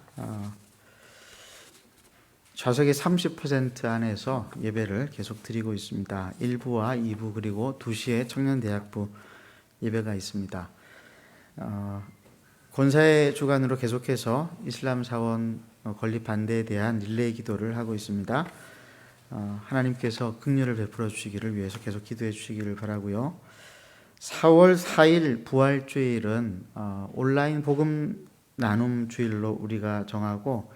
좌석의 30% 안에서 예배를 계속 드리고 있습니다. 1부와 2부 그리고 2시에 청년대학부 예배가 있습니다. 권사의 주관으로 계속해서 이슬람 사원 건립 반대에 대한 릴레이 기도를 하고 있습니다. 하나님께서 긍휼을 베풀어 주시기를 위해서 계속 기도해 주시기를 바라고요. 4월 4일 부활주일은 온라인 복음 나눔 주일로 우리가 정하고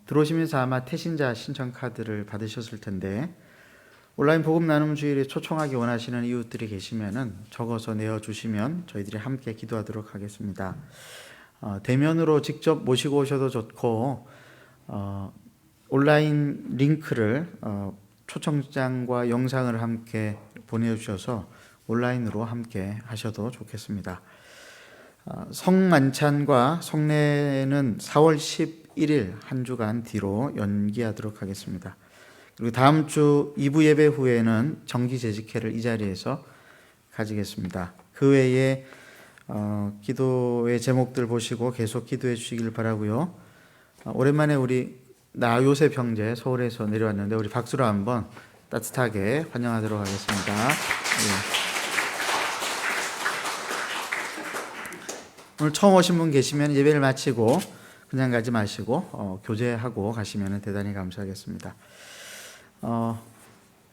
들어오시면서 아마 태신자 신청 카드를 받으셨을 텐데 온라인 복음 나눔 주일에 초청하기 원하시는 이웃들이 계시면은 적어서 내어주시면 저희들이 함께 기도하도록 하겠습니다. 대면으로 직접 모시고 오셔도 좋고 온라인 링크를 초청장과 영상을 함께 보내주셔서 온라인으로 함께 하셔도 좋겠습니다. 성만찬과 성례는 4월 11일 한 주간 뒤로 연기하도록 하겠습니다. 그리고 다음 주 2부 예배 후에는 정기 재직회를 이 자리에서 가지겠습니다. 그 외에 기도의 제목들 보시고 계속 기도해 주시길 바라고요. 오랜만에 우리 요셉 형제 서울에서 내려왔는데 우리 박수로 한번 따뜻하게 환영하도록 하겠습니다. 예. 오늘 처음 오신 분 계시면 예배를 마치고 그냥 가지 마시고 교제하고 가시면 대단히 감사하겠습니다.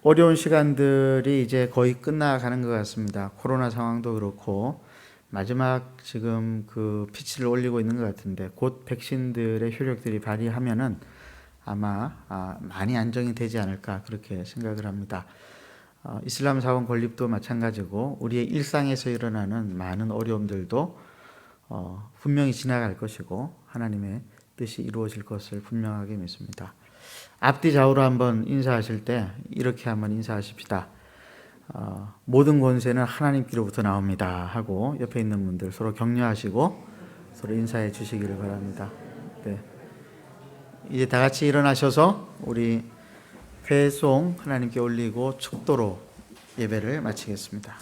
어려운 시간들이 이제 거의 끝나가는 것 같습니다. 코로나 상황도 그렇고 마지막 지금 그 피치를 올리고 있는 것 같은데 곧 백신들의 효력들이 발휘하면은 아마 많이 안정이 되지 않을까 그렇게 생각을 합니다. 이슬람 사원 건립도 마찬가지고 우리의 일상에서 일어나는 많은 어려움들도 분명히 지나갈 것이고 하나님의 뜻이 이루어질 것을 분명하게 믿습니다. 앞뒤 좌우로 한번 인사하실 때 이렇게 한번 인사하십시다. 모든 권세는 하나님께로부터 나옵니다 하고 옆에 있는 분들 서로 격려하시고 서로 인사해 주시기를 바랍니다. 네. 이제 다 같이 일어나셔서 우리 회송 하나님께 올리고 축도로 예배를 마치겠습니다.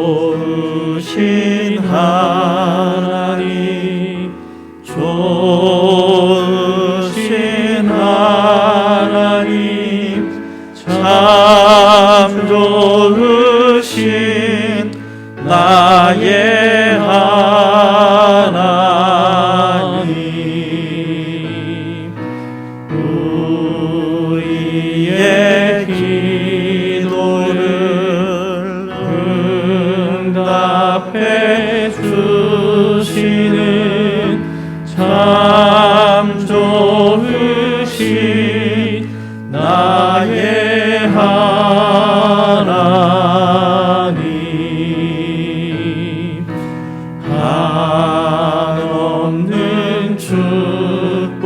좋으신 하나님, 좋으신 하나님, 참 좋으신 나의 하나님, 우리의 기도를 응답해 주시는 참 좋으신 나의 하나님, 한없는 축복을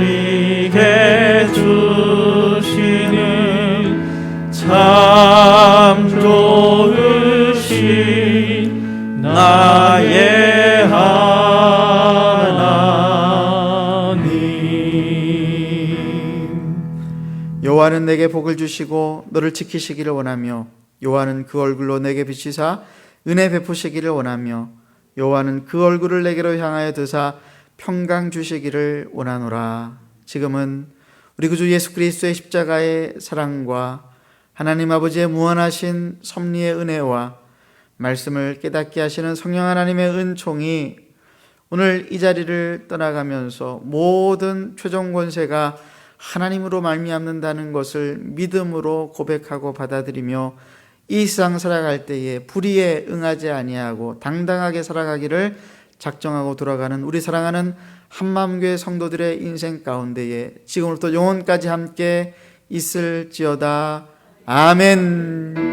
우리에게 주시는 참 좋으신 나의 하나님. 여호와는 내게 복을 주시고 너를 지키시기를 원하며 여호와는 그 얼굴로 내게 비치사 은혜 베푸시기를 원하며 여호와는 그 얼굴을 내게로 향하여 드사 평강 주시기를 원하노라. 지금은 우리 구주 예수 그리스도의 십자가의 사랑과 하나님 아버지의 무한하신 섭리의 은혜와 말씀을 깨닫게 하시는 성령 하나님의 은총이 오늘 이 자리를 떠나가면서 모든 최종 권세가 하나님으로 말미암는다는 것을 믿음으로 고백하고 받아들이며 이 세상 살아갈 때에 불의에 응하지 아니하고 당당하게 살아가기를 작정하고 돌아가는 우리 사랑하는 한마음교회 성도들의 인생 가운데에 지금부터 영원까지 함께 있을지어다. 아멘.